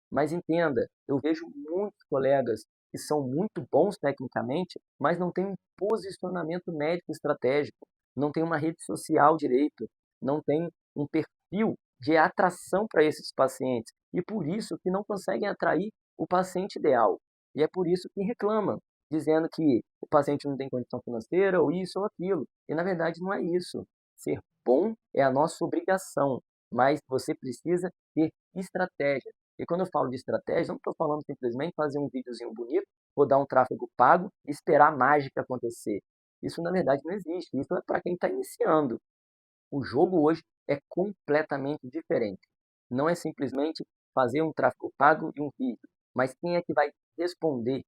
Mas entenda, eu vejo muitos colegas que são muito bons tecnicamente, mas não têm um posicionamento médico estratégico, não tem uma rede social direito, não tem um perfil de atração para esses pacientes e por isso que não conseguem atrair o paciente ideal. E é por isso que reclamam, dizendo que o paciente não tem condição financeira ou isso ou aquilo. E na verdade não é isso. Ser bom é a nossa obrigação, mas você precisa ter estratégia. E quando eu falo de estratégia, não estou falando simplesmente fazer um videozinho bonito, ou dar um tráfego pago e esperar a mágica acontecer. Isso, na verdade, não existe. Isso é para quem está iniciando. O jogo hoje é completamente diferente. Não é simplesmente fazer um tráfego pago e um vídeo, mas quem é que vai responder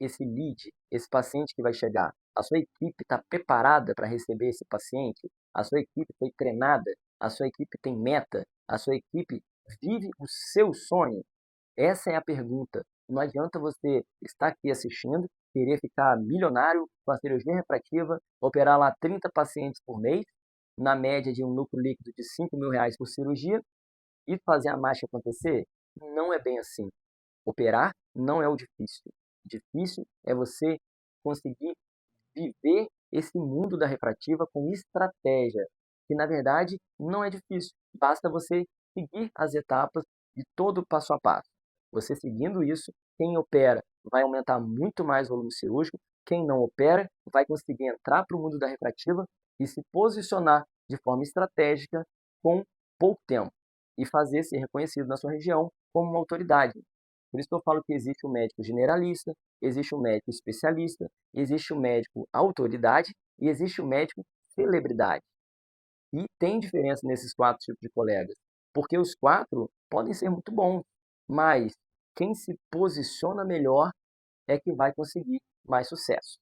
esse lead, esse paciente que vai chegar? A sua equipe está preparada para receber esse paciente? A sua equipe foi treinada? A sua equipe tem meta? A sua equipe vive o seu sonho? Essa é a pergunta. Não adianta você estar aqui assistindo, querer ficar milionário com a cirurgia refrativa, operar lá 30 pacientes por mês, na média de um lucro líquido de R$ 5.000 por cirurgia, e fazer a mágica acontecer. Não é bem assim. Operar não é o difícil. O difícil é você conseguir viver esse mundo da refrativa com estratégia, que na verdade não é difícil. Basta você seguir as etapas de todo o passo a passo. Você seguindo isso, quem opera vai aumentar muito mais o volume cirúrgico, quem não opera vai conseguir entrar para o mundo da refrativa e se posicionar de forma estratégica com pouco tempo e fazer ser reconhecido na sua região como uma autoridade. Por isso que eu falo que existe o médico generalista, existe o médico especialista, existe o médico autoridade e existe o médico celebridade. E tem diferença nesses 4 tipos de colegas, porque os 4 podem ser muito bons, mas quem se posiciona melhor é que vai conseguir mais sucesso.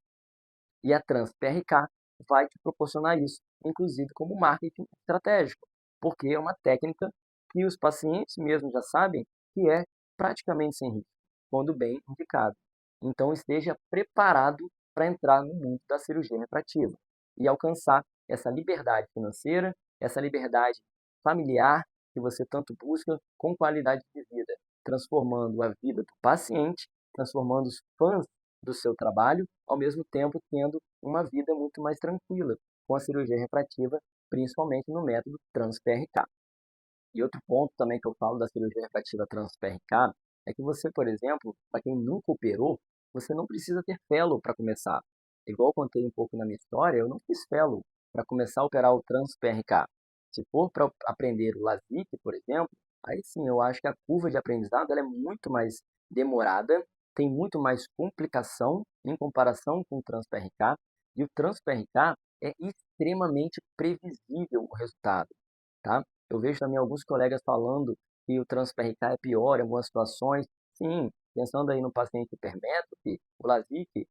E a TransPRK vai te proporcionar isso, inclusive como marketing estratégico, porque é uma técnica que os pacientes mesmo já sabem que é praticamente sem risco, quando bem indicado. Então esteja preparado para entrar no mundo da cirurgia refrativa e alcançar essa liberdade financeira, essa liberdade familiar que você tanto busca com qualidade de vida, transformando a vida do paciente, transformando os fãs do seu trabalho, ao mesmo tempo tendo uma vida muito mais tranquila com a cirurgia refrativa, principalmente no método TransPRK. E outro ponto também que eu falo da cirurgia refrativa TransPRK é que você, por exemplo, para quem nunca operou, você não precisa ter fellow para começar. Igual eu contei um pouco na minha história, eu não fiz fellow para começar a operar o TransPRK. Se for para aprender o LASIK, por exemplo, aí sim eu acho que a curva de aprendizado ela é muito mais demorada, tem muito mais complicação em comparação com o TransPRK, e o TransPRK é extremamente previsível o resultado, tá? Eu vejo também alguns colegas falando que o TransPRK é pior em algumas situações. Sim, pensando aí no paciente hipermétrope, o LASIK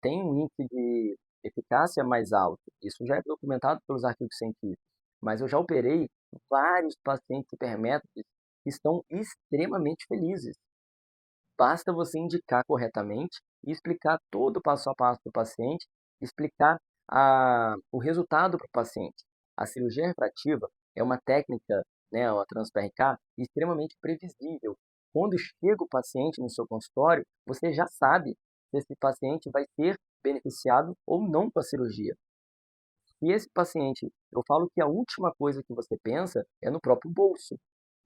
tem um índice de eficácia mais alto. Isso já é documentado pelos artigos científicos. Mas eu já operei vários pacientes hipermétropes que estão extremamente felizes. Basta você indicar corretamente e explicar todo o passo a passo do paciente, explicar o resultado para o paciente. A cirurgia refrativa é uma técnica, né, a TransPRK, extremamente previsível. Quando chega o paciente no seu consultório, você já sabe se esse paciente vai ser beneficiado ou não com a cirurgia. E esse paciente, eu falo que a última coisa que você pensa é no próprio bolso.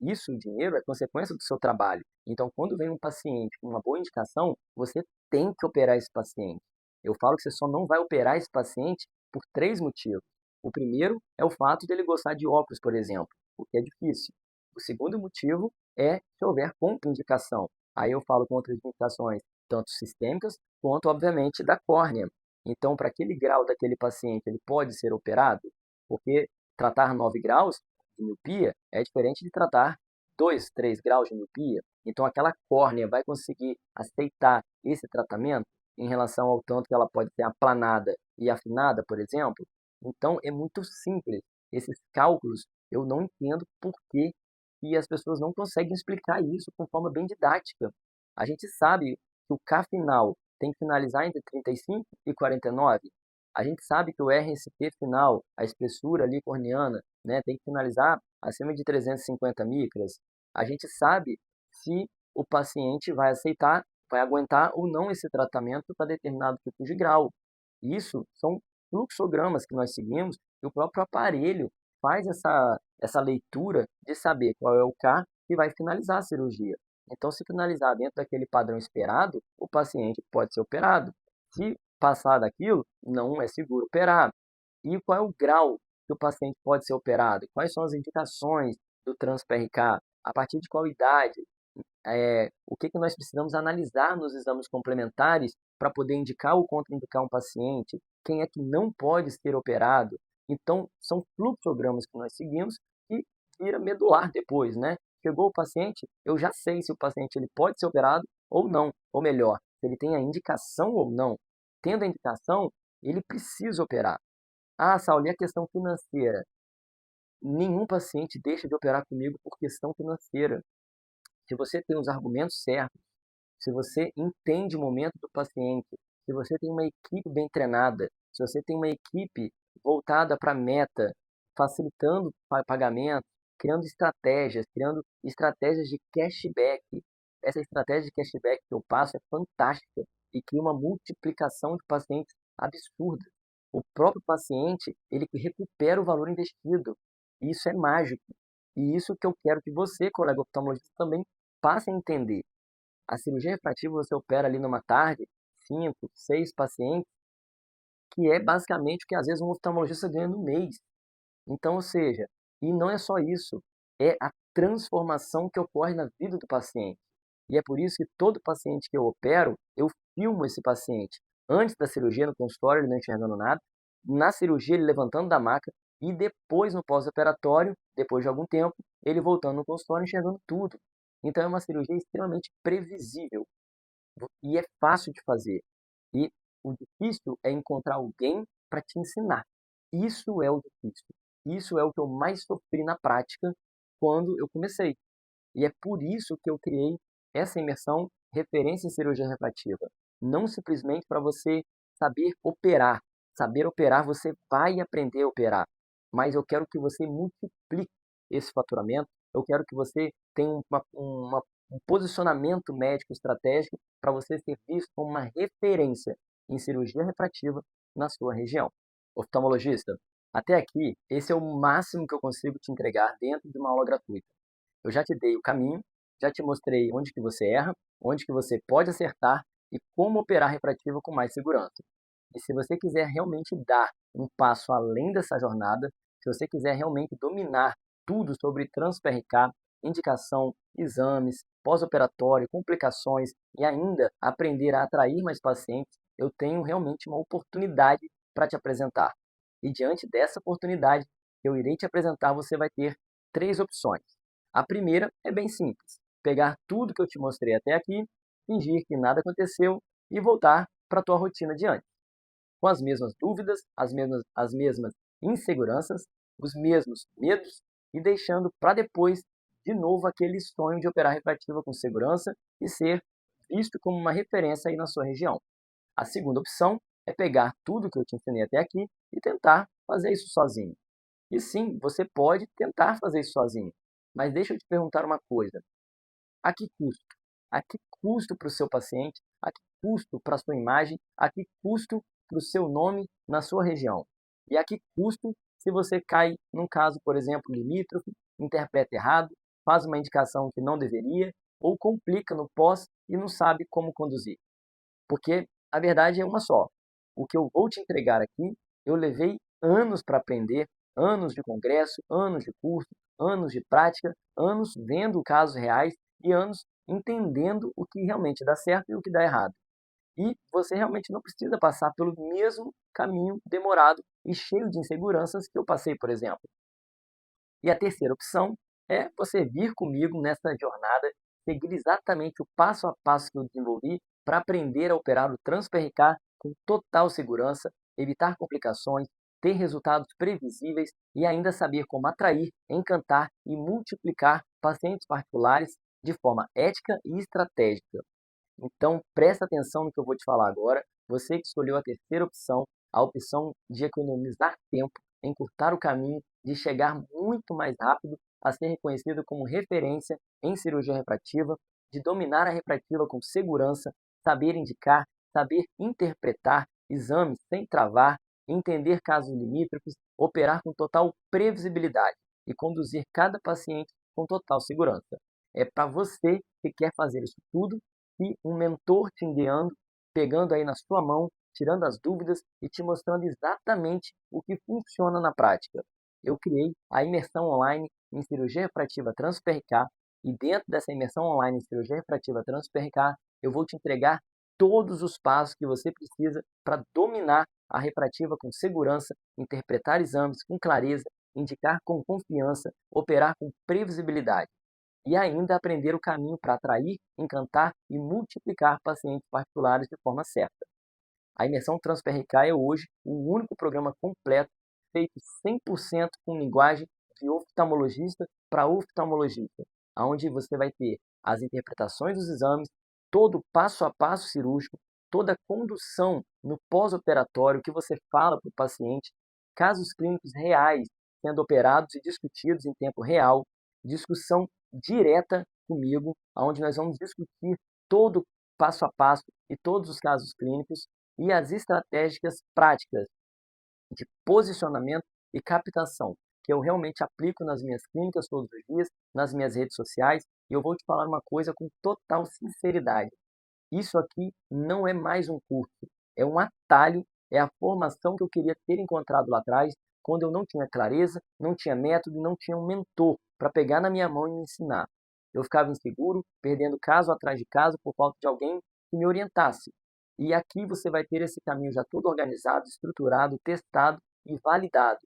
Isso, o dinheiro, é consequência do seu trabalho. Então, quando vem um paciente com uma boa indicação, você tem que operar esse paciente. Eu falo que você só não vai operar esse paciente por 3 motivos. O primeiro é o fato dele gostar de óculos, por exemplo, o que é difícil. O segundo motivo é se houver contraindicação. Aí eu falo contraindicações tanto sistêmicas quanto, obviamente, da córnea. Então, para aquele grau daquele paciente, ele pode ser operado, porque tratar 9 graus de miopia é diferente de tratar 2, 3 graus de miopia. Então, aquela córnea vai conseguir aceitar esse tratamento em relação ao tanto que ela pode ser aplanada e afinada, por exemplo. Então, é muito simples. Esses cálculos, eu não entendo por que as pessoas não conseguem explicar isso de forma bem didática. A gente sabe que o K final tem que finalizar entre 35 e 49. A gente sabe que o RSP final, a espessura ali corneana, né, tem que finalizar acima de 350 micras. A gente sabe se o paciente vai aceitar, vai aguentar ou não esse tratamento para determinado tipo de grau. Isso são fluxogramas que nós seguimos e o próprio aparelho faz essa leitura de saber qual é o K que vai finalizar a cirurgia. Então, se finalizar dentro daquele padrão esperado, o paciente pode ser operado. Se passar daquilo, não é seguro operar. E qual é o grau que o paciente pode ser operado? Quais são as indicações do trans-PRK? A partir de qual idade? O que nós precisamos analisar nos exames complementares para poder indicar ou contraindicar um paciente? Quem é que não pode ser operado? Então, são fluxogramas que nós seguimos e vira medular depois, né? Chegou o paciente, eu já sei se o paciente ele pode ser operado ou não, ou melhor, se ele tem a indicação ou não. Tendo a indicação, ele precisa operar. Ah, Saulo, e a questão financeira? Nenhum paciente deixa de operar comigo por questão financeira. Se você tem os argumentos certos, se você entende o momento do paciente, se você tem uma equipe bem treinada, se você tem uma equipe voltada para a meta, facilitando o pagamento, criando estratégias de cashback. Essa estratégia de cashback que eu passo é fantástica e cria uma multiplicação de pacientes absurda. O próprio paciente, ele recupera o valor investido. Isso é mágico. E isso que eu quero que você, colega oftalmologista, também passe a entender. A cirurgia refrativa você opera ali numa tarde, 5, 6 pacientes, que é basicamente o que às vezes um oftalmologista ganha no mês. Então, ou seja, e não é só isso, é a transformação que ocorre na vida do paciente. E é por isso que todo paciente que eu opero, eu filmo esse paciente. Antes da cirurgia, no consultório, ele não enxergando nada. Na cirurgia, ele levantando da maca. E depois, no pós-operatório, depois de algum tempo, ele voltando no consultório, enxergando tudo. Então, é uma cirurgia extremamente previsível. E é fácil de fazer. E o difícil é encontrar alguém para te ensinar. Isso é o difícil. Isso é o que eu mais sofri na prática quando eu comecei. E é por isso que eu criei essa imersão Referência em Cirurgia Refrativa. Não simplesmente para você saber operar. Saber operar, você vai aprender a operar. Mas eu quero que você multiplique esse faturamento. Eu quero que você tenha um posicionamento médico estratégico para você ser visto como uma referência em cirurgia refrativa na sua região. Oftalmologista, até aqui, esse é o máximo que eu consigo te entregar dentro de uma aula gratuita. Eu já te dei o caminho, já te mostrei onde que você erra, onde que você pode acertar e como operar refrativa com mais segurança. E se você quiser realmente dar um passo além dessa jornada, se você quiser realmente dominar tudo sobre trans-PRK, indicação, exames, pós-operatório, complicações e ainda aprender a atrair mais pacientes, eu tenho realmente uma oportunidade para te apresentar. E diante dessa oportunidade que eu irei te apresentar, você vai ter 3 opções. A primeira é bem simples, pegar tudo que eu te mostrei até aqui, fingir que nada aconteceu e voltar para a tua rotina de antes. Com as mesmas dúvidas, as mesmas inseguranças, os mesmos medos e deixando para depois de novo aquele sonho de operar refrativa com segurança e ser visto como uma referência aí na sua região. A segunda opção é pegar tudo que eu te ensinei até aqui e tentar fazer isso sozinho. E sim, você pode tentar fazer isso sozinho, mas deixa eu te perguntar uma coisa. A que custo? A que custo para o seu paciente? A que custo para a sua imagem? A que custo para o seu nome na sua região? E a que custo se você cai num caso, por exemplo, limítrofe, interpreta errado, faz uma indicação que não deveria ou complica no pós e não sabe como conduzir? Porque a verdade é uma só. O que eu vou te entregar aqui, eu levei anos para aprender, anos de congresso, anos de curso, anos de prática, anos vendo casos reais e anos entendendo o que realmente dá certo e o que dá errado. E você realmente não precisa passar pelo mesmo caminho demorado e cheio de inseguranças que eu passei, por exemplo. E a terceira opção é você vir comigo nessa jornada, seguir exatamente o passo a passo que eu desenvolvi para aprender a operar o trans-PRK com total segurança, evitar complicações, ter resultados previsíveis e ainda saber como atrair, encantar e multiplicar pacientes particulares de forma ética e estratégica. Então, presta atenção no que eu vou te falar agora. Você que escolheu a terceira opção, a opção de economizar tempo, encurtar o caminho, de chegar muito mais rápido a ser reconhecido como referência em cirurgia refrativa, de dominar a refrativa com segurança, saber indicar, saber interpretar exames sem travar, entender casos limítrofes, operar com total previsibilidade e conduzir cada paciente com total segurança. É para você que quer fazer isso tudo e um mentor te guiando, pegando aí na sua mão, tirando as dúvidas e te mostrando exatamente o que funciona na prática. eu criei a imersão online em cirurgia refrativa Trans-PRK e dentro dessa imersão online em cirurgia refrativa Trans-PRK, eu vou te entregar todos os passos que você precisa para dominar a refrativa com segurança, interpretar exames com clareza, indicar com confiança, operar com previsibilidade e ainda aprender o caminho para atrair, encantar e multiplicar pacientes particulares de forma certa. A imersão Trans-PRK é hoje o único programa completo feito 100% com linguagem de oftalmologista para oftalmologista, onde você vai ter as interpretações dos exames, todo o passo a passo cirúrgico, toda a condução no pós-operatório que você fala para o paciente, casos clínicos reais sendo operados e discutidos em tempo real, discussão direta comigo, onde nós vamos discutir todo passo a passo e todos os casos clínicos e as estratégias práticas de posicionamento e captação, que eu realmente aplico nas minhas clínicas todos os dias, nas minhas redes sociais, e eu vou te falar uma coisa com total sinceridade. Isso aqui não é mais um curso, é um atalho, é a formação que eu queria ter encontrado lá atrás, quando eu não tinha clareza, não tinha método e não tinha um mentor para pegar na minha mão e me ensinar. Eu ficava inseguro, perdendo caso atrás de caso por falta de alguém que me orientasse. E aqui você vai ter esse caminho já todo organizado, estruturado, testado e validado.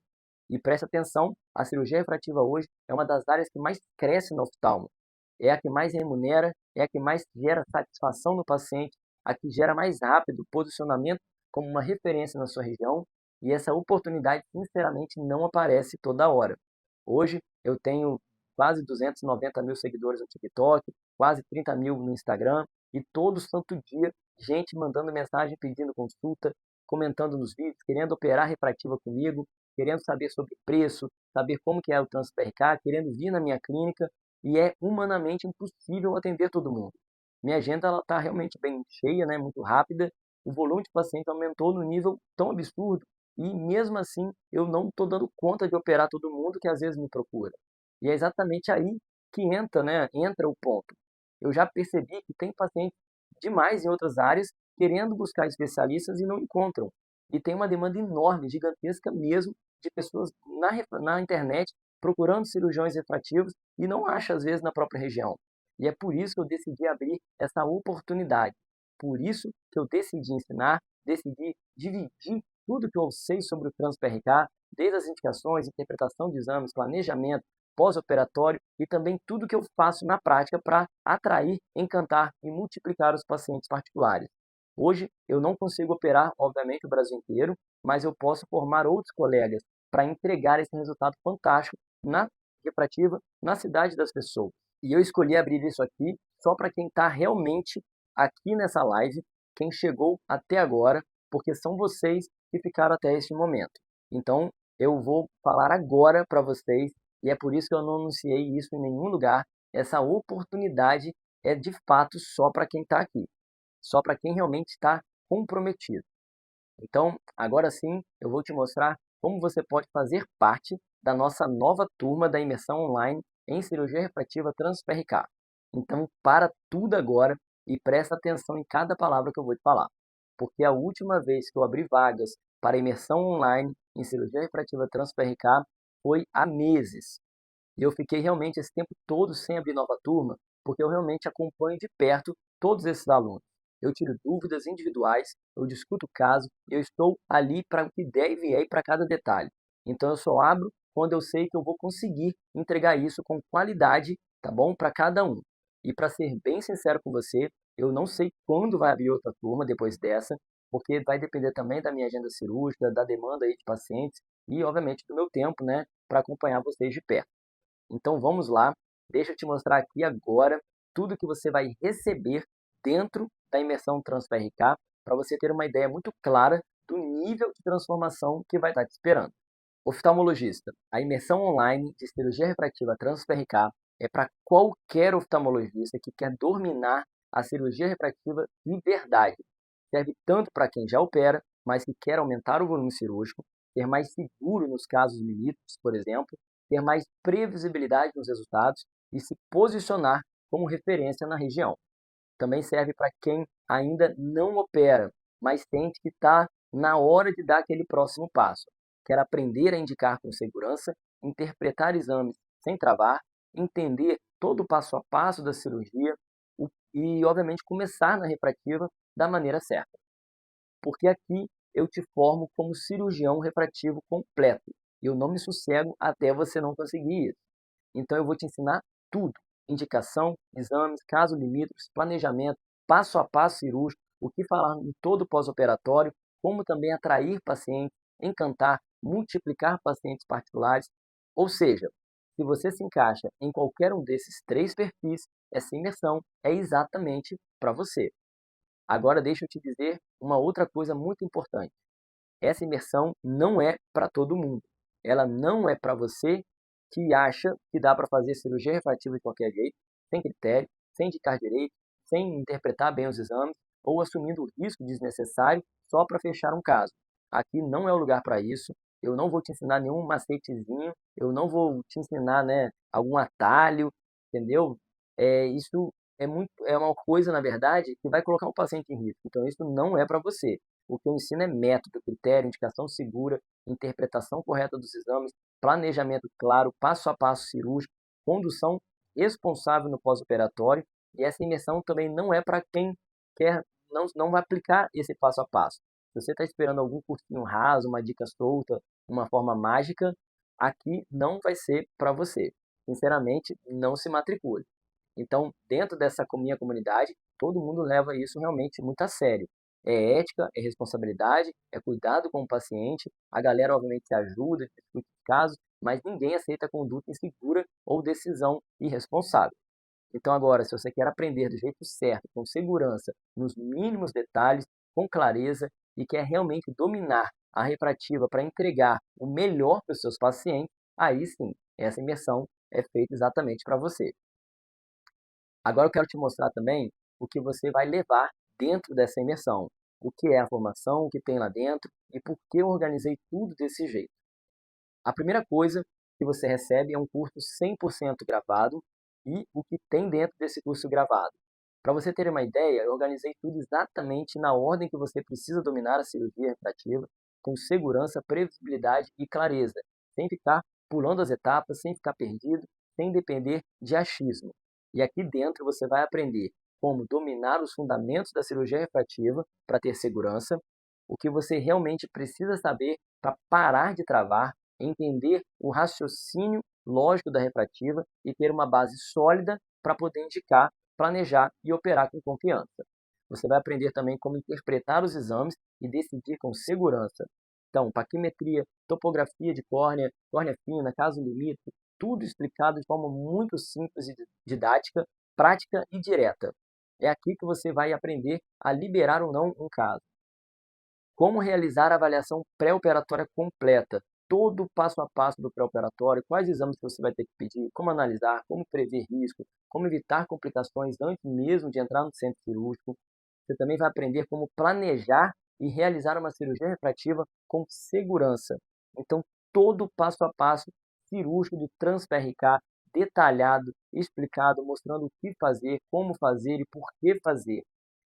E preste atenção, a cirurgia refrativa hoje é uma das áreas que mais cresce no oftalmo. É a que mais remunera, é a que mais gera satisfação no paciente, a que gera mais rápido posicionamento como uma referência na sua região. E essa oportunidade, sinceramente, não aparece toda hora. Hoje eu tenho quase 290 mil seguidores no TikTok, quase 30 mil no Instagram, e todo santo dia gente mandando mensagem pedindo consulta, comentando nos vídeos, querendo operar refrativa comigo, querendo saber sobre preço, saber como que é o Trans-PRK, querendo vir na minha clínica, e é humanamente impossível atender todo mundo. Minha agenda está realmente bem cheia, né, muito rápida, o volume de pacientes aumentou no nível tão absurdo, e mesmo assim eu não estou dando conta de operar todo mundo que às vezes me procura. E é exatamente aí que entra o ponto. Eu já percebi que tem pacientes demais em outras áreas querendo buscar especialistas e não encontram. E tem uma demanda enorme, gigantesca mesmo, de pessoas na internet procurando cirurgiões refrativos e não acha às vezes na própria região. E é por isso que eu decidi abrir essa oportunidade. Por isso que eu decidi ensinar, decidi dividir tudo que eu sei sobre o Trans-PRK, desde as indicações, interpretação de exames, planejamento, pós-operatório e também tudo que eu faço na prática para atrair, encantar e multiplicar os pacientes particulares. Hoje eu não consigo operar, obviamente, o Brasil inteiro, mas eu posso formar outros colegas para entregar esse resultado fantástico na refrativa, na cidade das pessoas. E eu escolhi abrir isso aqui só para quem está realmente aqui nessa live, quem chegou até agora, porque são vocês que ficaram até este momento. Então, eu vou falar agora para vocês, e é por isso que eu não anunciei isso em nenhum lugar. Essa oportunidade é de fato só para quem está aqui, só para quem realmente está comprometido. Então, agora sim, eu vou te mostrar como você pode fazer parte da nossa nova turma da imersão online em cirurgia refrativa Trans-PRK. Então, para tudo agora e presta atenção em cada palavra que eu vou te falar, porque a última vez que eu abri vagas para imersão online em cirurgia refrativa Trans-PRK foi há meses. E eu fiquei realmente esse tempo todo sem abrir nova turma, porque eu realmente acompanho de perto todos esses alunos. Eu tiro dúvidas individuais, eu discuto o caso, eu estou ali para o que der e vier para cada detalhe. Então eu só abro quando eu sei que eu vou conseguir entregar isso com qualidade, tá bom? Para cada um. E para ser bem sincero com você, eu não sei quando vai abrir outra turma depois dessa, porque vai depender também da minha agenda cirúrgica, da demanda aí de pacientes e, obviamente, do meu tempo, né, para acompanhar vocês de perto. Então vamos lá, deixa eu te mostrar aqui agora tudo que você vai receber dentro da imersão Trans-PRK para você ter uma ideia muito clara do nível de transformação que vai estar te esperando. Oftalmologista, a imersão online de cirurgia refrativa Trans-PRK é para qualquer oftalmologista que quer dominar a cirurgia refrativa de verdade. Serve tanto para quem já opera, mas que quer aumentar o volume cirúrgico, ter mais seguro nos casos limites, por exemplo, ter mais previsibilidade nos resultados e se posicionar como referência na região. Também serve para quem ainda não opera, mas sente que está na hora de dar aquele próximo passo. quer aprender a indicar com segurança, interpretar exames sem travar, entender todo o passo a passo da cirurgia e, obviamente, começar na refrativa da maneira certa. Porque aqui eu te formo como cirurgião refrativo completo. E eu não me sossego até você não conseguir isso. Então eu vou te ensinar tudo. Indicação, exames, casos limítrofes, planejamento, passo a passo cirúrgico, o que falar em todo pós-operatório, como também atrair pacientes, encantar, multiplicar pacientes particulares. Ou seja, se você se encaixa em qualquer um desses 3 perfis, essa imersão é exatamente para você. Agora deixa eu te dizer uma outra coisa muito importante. Essa imersão não é para todo mundo. Ela não é para você que acha que dá para fazer cirurgia refrativa de qualquer jeito, sem critério, sem indicar direito, sem interpretar bem os exames ou assumindo risco desnecessário só para fechar um caso. Aqui não é o lugar para isso. Eu não vou te ensinar nenhum macetezinho, eu não vou te ensinar, algum atalho, entendeu? Isso é uma coisa, na verdade, que vai colocar o paciente em risco. Então, isso não é para você. O que eu ensino é método, critério, indicação segura, interpretação correta dos exames, planejamento claro, passo a passo cirúrgico, condução responsável no pós-operatório. E essa imersão também não é para quem não vai aplicar esse passo a passo. Se você está esperando algum cursinho raso, uma dica solta, uma forma mágica, aqui não vai ser para você. Sinceramente, não se matricule. Então, dentro dessa minha comunidade, todo mundo leva isso realmente muito a sério. É ética, é responsabilidade, é cuidado com o paciente. A galera, obviamente, se ajuda, discute casos, mas ninguém aceita conduta insegura ou decisão irresponsável. Então, agora, se você quer aprender do jeito certo, com segurança, nos mínimos detalhes, com clareza e quer realmente dominar a refrativa para entregar o melhor para os seus pacientes, aí sim, essa imersão é feita exatamente para você. Agora eu quero te mostrar também o que você vai levar dentro dessa imersão. O que é a formação, o que tem lá dentro e por que eu organizei tudo desse jeito. A primeira coisa que você recebe é um curso 100% gravado e o que tem dentro desse curso gravado. Para você ter uma ideia, eu organizei tudo exatamente na ordem que você precisa dominar a cirurgia refrativa, com segurança, previsibilidade e clareza, sem ficar pulando as etapas, sem ficar perdido, sem depender de achismo. E aqui dentro você vai aprender como dominar os fundamentos da cirurgia refrativa para ter segurança, o que você realmente precisa saber para parar de travar, entender o raciocínio lógico da refrativa e ter uma base sólida para poder indicar, planejar e operar com confiança. Você vai aprender também como interpretar os exames e decidir com segurança. Então, paquimetria, topografia de córnea, córnea fina, caso limite, tudo explicado de forma muito simples e didática, prática e direta. É aqui que você vai aprender a liberar ou não um caso. Como realizar a avaliação pré-operatória completa, todo o passo a passo do pré-operatório, quais exames você vai ter que pedir, como analisar, como prever risco, como evitar complicações antes mesmo de entrar no centro cirúrgico. Você também vai aprender como planejar e realizar uma cirurgia refrativa com segurança. Então, todo o passo a passo cirúrgico de Trans-PRK, detalhado, explicado, mostrando o que fazer, como fazer e por que fazer.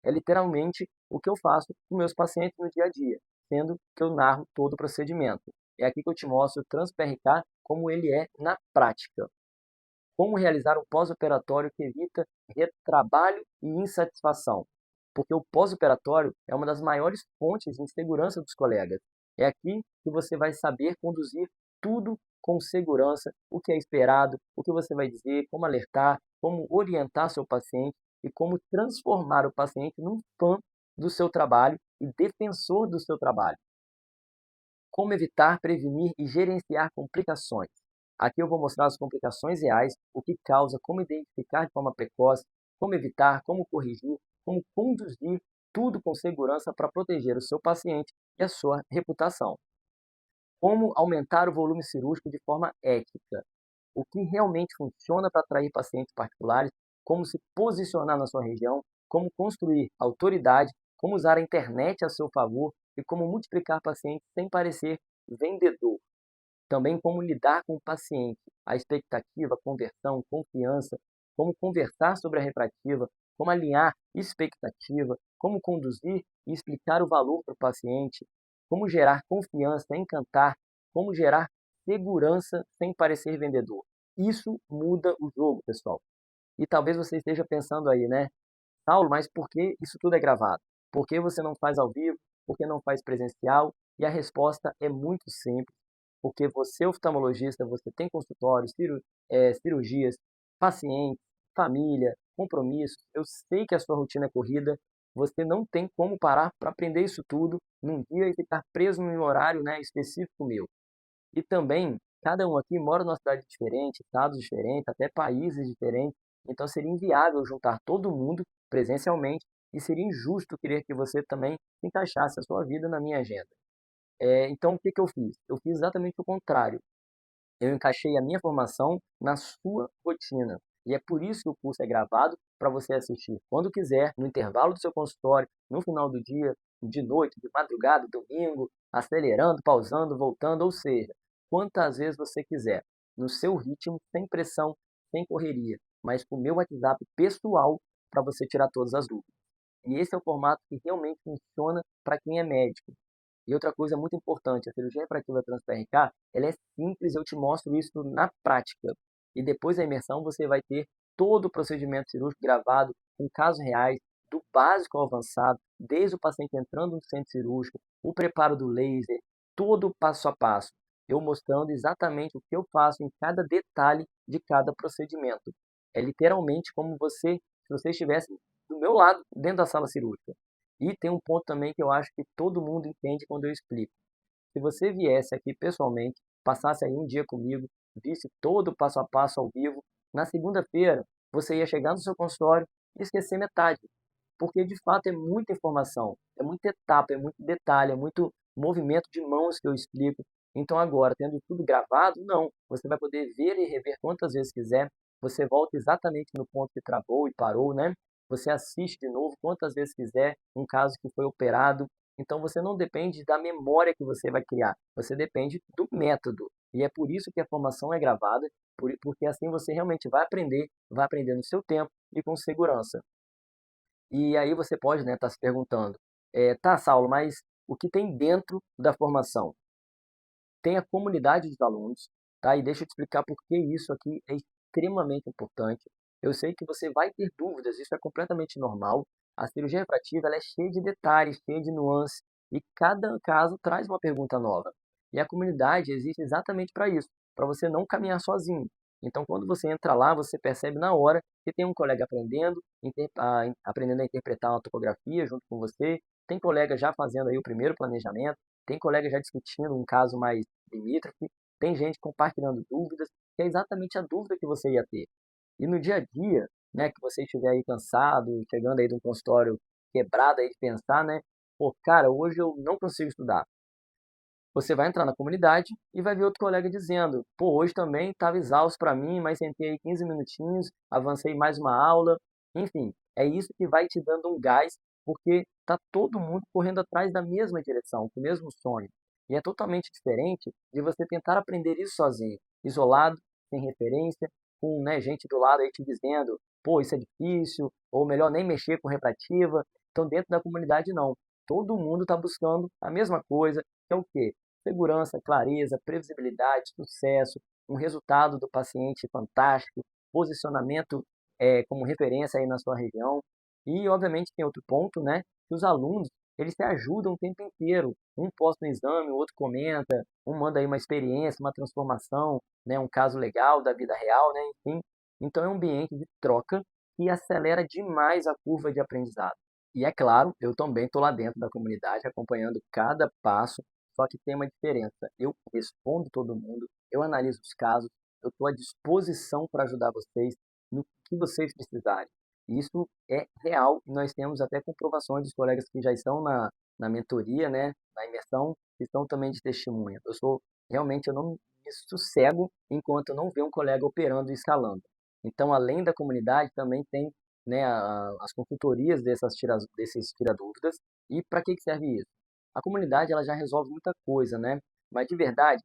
É literalmente o que eu faço com meus pacientes no dia a dia, sendo que eu narro todo o procedimento. É aqui que eu te mostro o Trans-PRK como ele é na prática. Como realizar um pós-operatório que evita retrabalho e insatisfação. Porque o pós-operatório é uma das maiores fontes de insegurança dos colegas. É aqui que você vai saber conduzir tudo com segurança, o que é esperado, o que você vai dizer, como alertar, como orientar seu paciente e como transformar o paciente num fã do seu trabalho e defensor do seu trabalho. Como evitar, prevenir e gerenciar complicações. Aqui eu vou mostrar as complicações reais, o que causa, como identificar de forma precoce, como evitar, como corrigir, como conduzir tudo com segurança para proteger o seu paciente e a sua reputação. Como aumentar o volume cirúrgico de forma ética. O que realmente funciona para atrair pacientes particulares, como se posicionar na sua região, como construir autoridade, como usar a internet a seu favor e como multiplicar pacientes sem parecer vendedor. Também como lidar com o paciente, a expectativa, conversão, confiança, como conversar sobre a refrativa, como alinhar expectativa, como conduzir e explicar o valor para o paciente, como gerar confiança, encantar, como gerar segurança sem parecer vendedor. Isso muda o jogo, pessoal. E talvez você esteja pensando aí, né? Saulo, mas por que isso tudo é gravado? Por que você não faz ao vivo? Por que não faz presencial? E a resposta é muito simples, porque você, oftalmologista, você tem consultório, cirurgias, pacientes, família, compromissos. Eu sei que a sua rotina é corrida, você não tem como parar para aprender isso tudo num dia e ficar preso num horário, né, específico meu. E também, cada um aqui mora numa cidade diferente, estados diferentes, até países diferentes. Então seria inviável juntar todo mundo presencialmente e seria injusto querer que você também encaixasse a sua vida na minha agenda. Então, o que eu fiz? Eu fiz exatamente o contrário. Eu encaixei a minha formação na sua rotina. E é por isso que o curso é gravado, para você assistir quando quiser, no intervalo do seu consultório, no final do dia, de noite, de madrugada, domingo, acelerando, pausando, voltando, ou seja, quantas vezes você quiser, no seu ritmo, sem pressão, sem correria, mas com o meu WhatsApp pessoal para você tirar todas as dúvidas. E esse é o formato que realmente funciona para quem é médico. E outra coisa muito importante, a cirurgia refrativa trans-PRK, ela é simples, eu te mostro isso na prática. E depois da imersão você vai ter todo o procedimento cirúrgico gravado, com casos reais, do básico ao avançado, desde o paciente entrando no centro cirúrgico, o preparo do laser, todo o passo a passo. Eu mostrando exatamente o que eu faço em cada detalhe de cada procedimento. É literalmente como se você estivesse do meu lado, dentro da sala cirúrgica. E tem um ponto também que eu acho que todo mundo entende quando eu explico. Se você viesse aqui pessoalmente, passasse aí um dia comigo, visse todo o passo a passo ao vivo, na segunda-feira você ia chegar no seu consultório e esquecer metade. Porque de fato é muita informação, é muita etapa, é muito detalhe, é muito movimento de mãos que eu explico. Então agora, tendo tudo gravado, não. Você vai poder ver e rever quantas vezes quiser. Você volta exatamente no ponto que travou e parou, né? Você assiste de novo quantas vezes quiser um caso que foi operado. Então você não depende da memória que você vai criar, você depende do método. E é por isso que a formação é gravada, porque assim você realmente vai aprender no seu tempo e com segurança. E aí você pode, né, estar se perguntando, tá, Saulo, mas o que tem dentro da formação? Tem a comunidade dos alunos, tá? E deixa eu te explicar por que isso aqui é extremamente importante. Eu sei que você vai ter dúvidas, isso é completamente normal. A cirurgia refrativa ela é cheia de detalhes, cheia de nuances, e cada caso traz uma pergunta nova. E a comunidade existe exatamente para isso, para você não caminhar sozinho. Então, quando você entra lá, você percebe na hora que tem um colega aprendendo a interpretar uma topografia junto com você, tem colega já fazendo aí o primeiro planejamento, tem colega já discutindo um caso mais limítrofe, tem gente compartilhando dúvidas, que é exatamente a dúvida que você ia ter. E no dia a dia, né, que você estiver aí cansado, chegando aí de um consultório quebrado aí de pensar, né, pô, cara, hoje eu não consigo estudar. Você vai entrar na comunidade e vai ver outro colega dizendo, pô, hoje também estava exausto para mim, mas sentei aí 15 minutinhos, avancei mais uma aula. Enfim, é isso que vai te dando um gás, porque está todo mundo correndo atrás da mesma direção, com o mesmo sonho. E é totalmente diferente de você tentar aprender isso sozinho, isolado, sem referência, com, né, gente do lado aí te dizendo, pô, isso é difícil, ou melhor nem mexer com refrativa. Então, dentro da comunidade, não. Todo mundo está buscando a mesma coisa, que é o quê? Segurança, clareza, previsibilidade, sucesso, um resultado do paciente fantástico, posicionamento como referência aí na sua região. E, obviamente, tem outro ponto, né? Que os alunos, eles se ajudam o tempo inteiro. Um posta um exame, o outro comenta, um manda aí uma experiência, uma transformação, né? Um caso legal da vida real, né? Enfim. Então, é um ambiente de troca que acelera demais a curva de aprendizado. E é claro, eu também estou lá dentro da comunidade, acompanhando cada passo, só que tem uma diferença. Eu respondo todo mundo, eu analiso os casos, eu estou à disposição para ajudar vocês no que vocês precisarem. Isso é real e nós temos até comprovações dos colegas que já estão na mentoria, né, na imersão, que estão também de testemunha. Realmente, eu não me sossego enquanto eu não ver um colega operando e escalando. Então, além da comunidade, também tem, né, as consultorias desses tira-dúvidas. E para que serve isso? A comunidade ela já resolve muita coisa, né? Mas de verdade,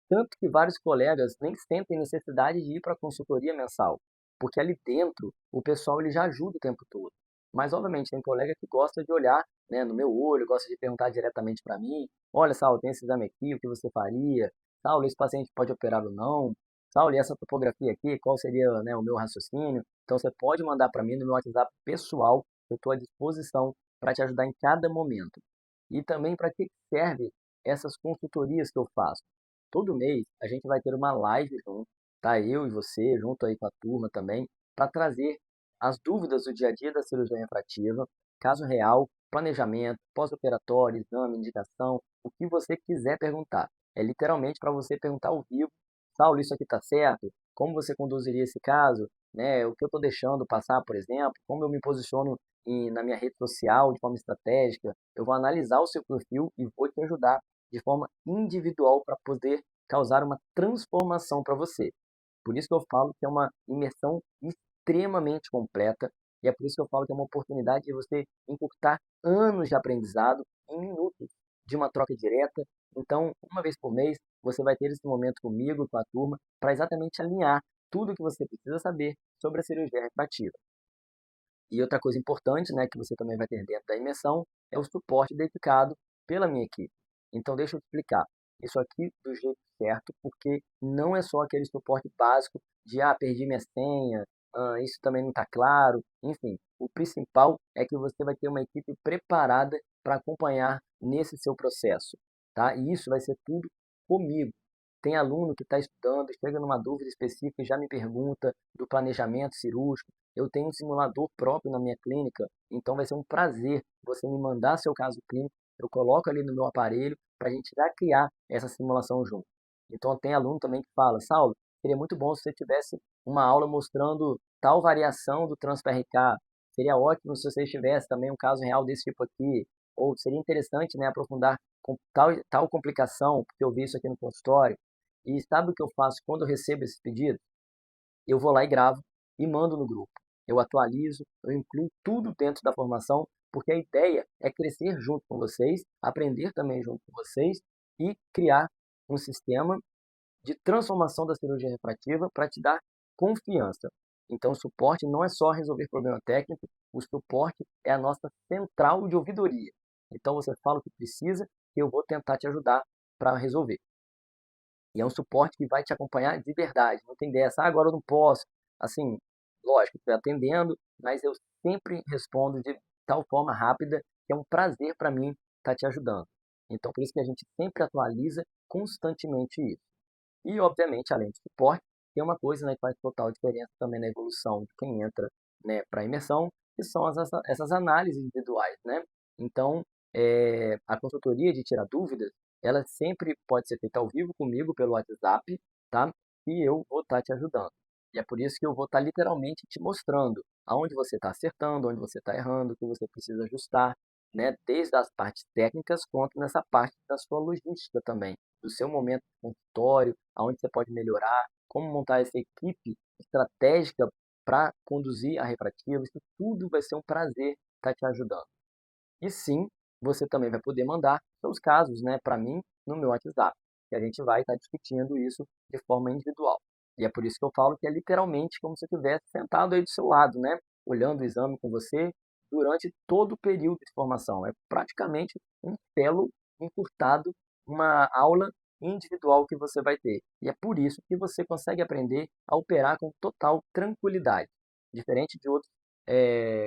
tanto que vários colegas nem sentem necessidade de ir para a consultoria mensal, porque ali dentro o pessoal ele já ajuda o tempo todo. Mas, obviamente, tem colega que gosta de olhar, né, no meu olho, gosta de perguntar diretamente para mim: olha, Saulo, tem esse exame aqui, o que você faria? Saulo, esse paciente pode operar ou não? Saulo, e essa topografia aqui, qual seria, né, o meu raciocínio? Então, você pode mandar para mim no meu WhatsApp pessoal, eu estou à disposição para te ajudar em cada momento. E também para que serve essas consultorias que eu faço? Todo mês a gente vai ter uma live junto, tá? Eu e você, junto aí com a turma também, para trazer as dúvidas do dia a dia da cirurgia refrativa, caso real, planejamento, pós-operatório, exame, indicação, o que você quiser perguntar. É literalmente para você perguntar ao vivo: Saulo, isso aqui está certo? Como você conduziria esse caso? Né? O que eu estou deixando passar, por exemplo? Como eu me posiciono na minha rede social de forma estratégica? Eu vou analisar o seu perfil e vou te ajudar de forma individual para poder causar uma transformação para você. Por isso que eu falo que é uma imersão extremamente completa e é por isso que eu falo que é uma oportunidade de você encurtar anos de aprendizado em minutos de uma troca direta. Então, uma vez por mês, você vai ter esse momento comigo, com a turma, para exatamente alinhar tudo o que você precisa saber sobre a cirurgia refrativa. E outra coisa importante, né, que você também vai ter dentro da imersão, é o suporte dedicado pela minha equipe. Então, deixa eu te explicar. Isso aqui do jeito certo, porque não é só aquele suporte básico de, perdi minha senha, isso também não está claro. Enfim, o principal é que você vai ter uma equipe preparada para acompanhar nesse seu processo, tá? E isso vai ser tudo comigo. Tem aluno que está estudando, chega numa dúvida específica e já me pergunta do planejamento cirúrgico. Eu tenho um simulador próprio na minha clínica, então vai ser um prazer você me mandar seu caso clínico, eu coloco ali no meu aparelho para a gente já criar essa simulação junto. Então tem aluno também que fala: Saulo, seria muito bom se você tivesse uma aula mostrando tal variação do TransPRK, seria ótimo se você tivesse também um caso real desse tipo aqui, ou seria interessante, né, aprofundar com tal complicação, porque eu vi isso aqui no consultório. E sabe o que eu faço quando eu recebo esses pedidos? Eu vou lá e gravo e mando no grupo. Eu atualizo, eu incluo tudo dentro da formação, porque a ideia é crescer junto com vocês, aprender também junto com vocês e criar um sistema de transformação da cirurgia refrativa para te dar confiança. Então, o suporte não é só resolver problema técnico, o suporte é a nossa central de ouvidoria. Então, você fala o que precisa e eu vou tentar te ajudar para resolver. E é um suporte que vai te acompanhar de verdade. Não tem dessa, agora eu não posso. Assim, lógico, estou atendendo, mas eu sempre respondo de tal forma rápida que é um prazer para mim estar te ajudando. Então, por isso que a gente sempre atualiza constantemente isso. E, obviamente, além do suporte, tem uma coisa, né, que faz total diferença também na evolução de quem entra, né, para a imersão, que são essas análises individuais, né? Então, a consultoria de tirar dúvidas, ela sempre pode ser feita ao vivo comigo pelo WhatsApp, tá? E eu vou estar te ajudando. E é por isso que eu vou estar literalmente te mostrando aonde você está acertando, onde você está errando, o que você precisa ajustar, né? Desde as partes técnicas quanto nessa parte da sua logística também, do seu momento de consultório, aonde você pode melhorar, como montar essa equipe estratégica para conduzir a refrativa. Isso tudo vai ser um prazer estar te ajudando. E sim, você também vai poder mandar seus casos, né, para mim no meu WhatsApp. E a gente vai estar discutindo isso de forma individual. E é por isso que eu falo que é literalmente como se eu estivesse sentado aí do seu lado, né, olhando o exame com você durante todo o período de formação. É praticamente um fellow encurtado, uma aula individual que você vai ter. E é por isso que você consegue aprender a operar com total tranquilidade. Diferente de outros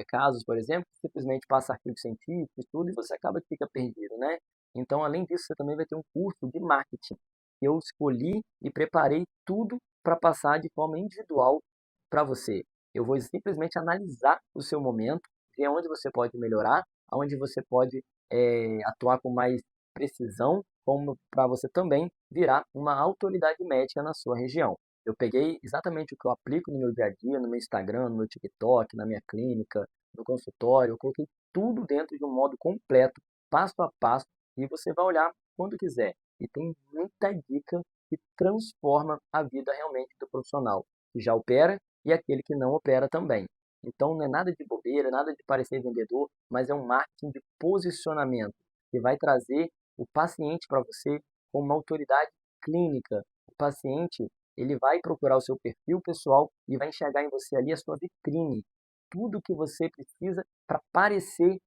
casos, por exemplo, simplesmente passa artigo científico e tudo, e você acaba que fica perdido, né? Então, além disso, você também vai ter um curso de marketing. Eu escolhi e preparei tudo para passar de forma individual para você. Eu vou simplesmente analisar o seu momento, ver onde você pode melhorar, onde você pode atuar com mais precisão, como para você também virar uma autoridade médica na sua região. Eu peguei exatamente o que eu aplico no meu dia a dia, no meu Instagram, no meu TikTok, na minha clínica, no consultório. Eu coloquei tudo dentro de um modo completo, passo a passo, e você vai olhar quando quiser. E tem muita dica que transforma a vida realmente do profissional que já opera e aquele que não opera também. Então não é nada de bobeira, nada de parecer vendedor, mas é um marketing de posicionamento que vai trazer o paciente para você como uma autoridade clínica. O paciente ele vai procurar o seu perfil pessoal e vai enxergar em você ali a sua vitrine. tudo que você precisa para parecer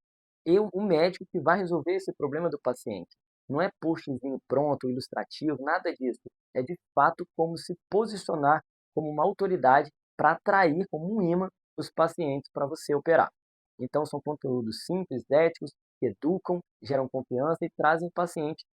o médico que vai resolver esse problema do paciente. Não é postzinho pronto, ilustrativo, nada disso. É de fato como se posicionar como uma autoridade para atrair como um imã os pacientes para você operar. Então são conteúdos simples, éticos, que educam, geram confiança e trazem o paciente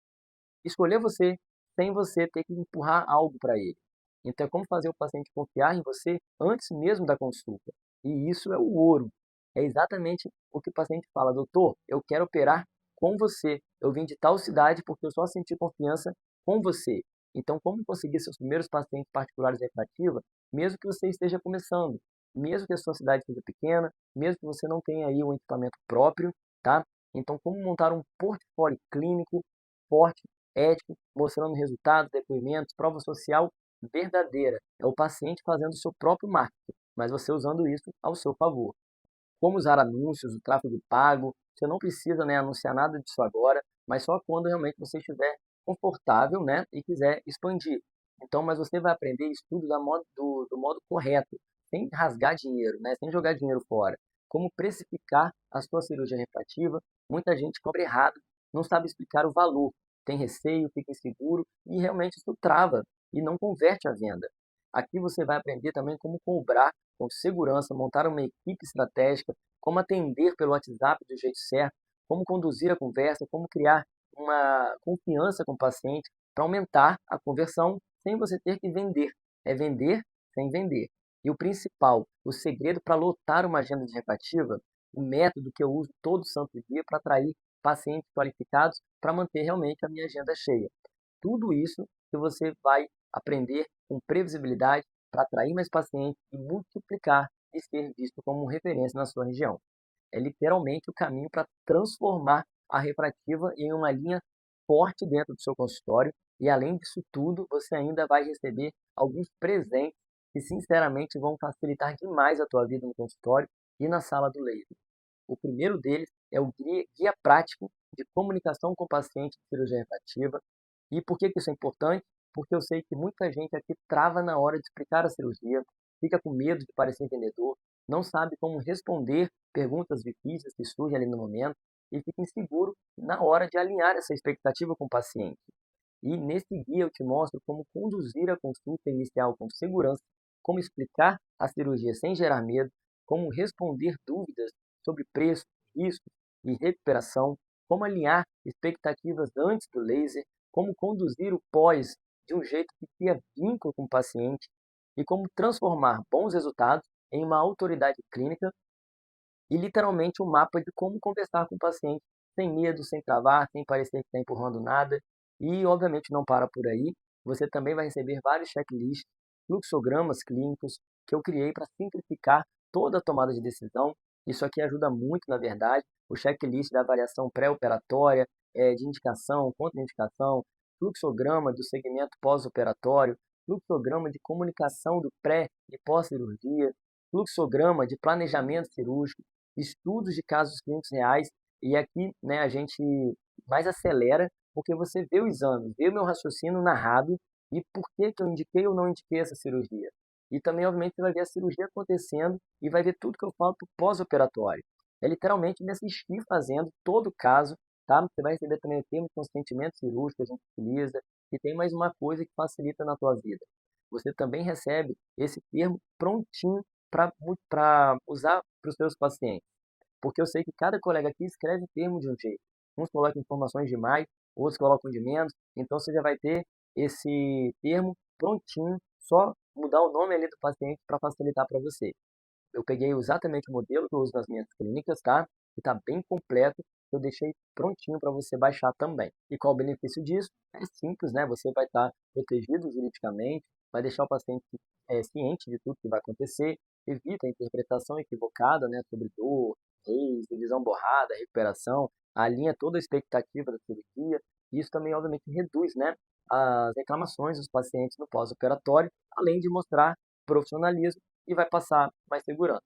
escolher você sem você ter que empurrar algo para ele. Então é como fazer o paciente confiar em você antes mesmo da consulta. E isso é o ouro. É exatamente o que o paciente fala: doutor, eu quero operar com você. Eu vim de tal cidade porque eu só senti confiança com você. Então, como conseguir seus primeiros pacientes particulares refrativa, mesmo que você esteja começando, mesmo que a sua cidade seja pequena, mesmo que você não tenha aí um equipamento próprio, tá? Então, como montar um portfólio clínico forte, ético, mostrando resultados, depoimentos, prova social verdadeira. É o paciente fazendo o seu próprio marketing, mas você usando isso ao seu favor. Como usar anúncios, o tráfego pago. Você não precisa, né, anunciar nada disso agora, mas só quando realmente você estiver confortável, né, e quiser expandir. Então, mas você vai aprender isso tudo do modo correto, sem rasgar dinheiro, né, sem jogar dinheiro fora. Como precificar a sua cirurgia refrativa. Muita gente cobra errado, não sabe explicar o valor, tem receio, fica inseguro e realmente isso trava e não converte a venda. Aqui você vai aprender também como cobrar com segurança, montar uma equipe estratégica, como atender pelo WhatsApp do jeito certo, como conduzir a conversa, como criar uma confiança com o paciente para aumentar a conversão sem você ter que vender. É vender sem vender. E o principal, o segredo para lotar uma agenda de refrativa, o método que eu uso todo santo dia para atrair pacientes qualificados para manter realmente a minha agenda cheia. Tudo isso que você vai aprender com previsibilidade para atrair mais pacientes e multiplicar e ser visto como referência na sua região. É literalmente o caminho para transformar a refrativa em uma linha forte dentro do seu consultório e, além disso tudo, você ainda vai receber alguns presentes que, sinceramente, vão facilitar demais a tua vida no consultório e na sala do laser. O primeiro deles é o guia prático de comunicação com o paciente de cirurgia refrativa. E por que isso é importante? Porque eu sei que muita gente aqui trava na hora de explicar a cirurgia, fica com medo de parecer vendedor, não sabe como responder perguntas difíceis que surgem ali no momento e fica inseguro na hora de alinhar essa expectativa com o paciente. E nesse guia eu te mostro como conduzir a consulta inicial com segurança, como explicar a cirurgia sem gerar medo, como responder dúvidas sobre preço, riscos e recuperação, como alinhar expectativas antes do laser, como conduzir o pós de um jeito que cria vínculo com o paciente e como transformar bons resultados em uma autoridade clínica e literalmente um mapa de como conversar com o paciente sem medo, sem travar, sem parecer que está empurrando nada. E, obviamente, não para por aí. Você também vai receber vários checklists, fluxogramas clínicos que eu criei para simplificar toda a tomada de decisão. Isso aqui ajuda muito, na verdade. O checklist da avaliação pré-operatória, de indicação, contraindicação, fluxograma do segmento pós-operatório, fluxograma de comunicação do pré e pós-cirurgia, fluxograma de planejamento cirúrgico, estudos de casos clínicos reais. E aqui, né, a gente mais acelera porque você vê o exame, vê o meu raciocínio narrado e por que eu indiquei ou não indiquei essa cirurgia. E também, obviamente, você vai ver a cirurgia acontecendo e vai ver tudo que eu falo para o pós-operatório. É literalmente me assistir fazendo todo o caso, tá? Você vai receber também o termo de consentimento cirúrgico que a gente utiliza. E tem mais uma coisa que facilita na tua vida. Você também recebe esse termo prontinho para usar para os seus pacientes. Porque eu sei que cada colega aqui escreve o termo de um jeito. Uns colocam informações de mais, outros colocam de menos. Então você já vai ter esse termo prontinho, só mudar o nome ali do paciente para facilitar para você. Eu peguei exatamente o modelo que eu uso nas minhas clínicas, tá? Que está bem completo. Eu deixei prontinho para você baixar também. E qual o benefício disso? É simples, né? Você vai estar protegido juridicamente, vai deixar o paciente ciente de tudo que vai acontecer, evita a interpretação equivocada, né, sobre dor, visão borrada, recuperação, alinha toda a expectativa da cirurgia. Isso também, obviamente, reduz, né, as reclamações dos pacientes no pós-operatório, além de mostrar profissionalismo e vai passar mais segurança.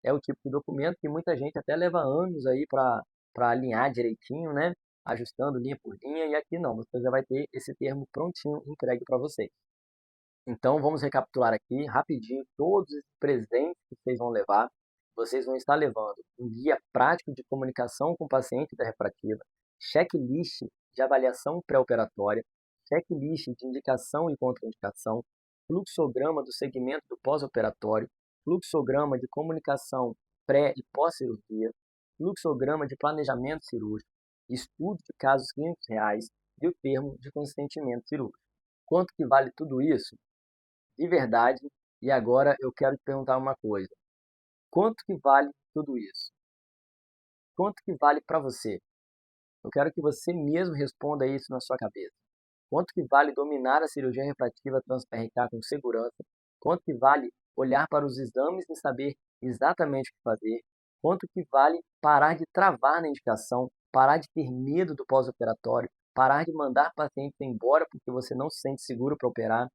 É o tipo de documento que muita gente até leva anos aí para alinhar direitinho, né, ajustando linha por linha, e aqui não, você já vai ter esse termo prontinho entregue para vocês. Então, vamos recapitular aqui rapidinho todos os presentes que vocês vão levar. vocês vão estar levando um guia prático de comunicação com o paciente da refrativa, checklist de avaliação pré-operatória, checklist de indicação e contraindicação, fluxograma do segmento do pós-operatório, fluxograma de comunicação pré e pós-cirurgia, fluxograma de planejamento cirúrgico, estudo de casos clínicos reais e o termo de consentimento cirúrgico. Quanto que vale tudo isso? De verdade, e agora eu quero te perguntar uma coisa. Quanto que vale tudo isso? Quanto que vale para você? Eu quero que você mesmo responda isso na sua cabeça. Quanto que vale dominar a cirurgia refrativa trans-PRK com segurança? Quanto que vale olhar para os exames e saber exatamente o que fazer? Quanto que vale parar de travar na indicação, parar de ter medo do pós-operatório, parar de mandar pacientes embora porque você não se sente seguro para operar?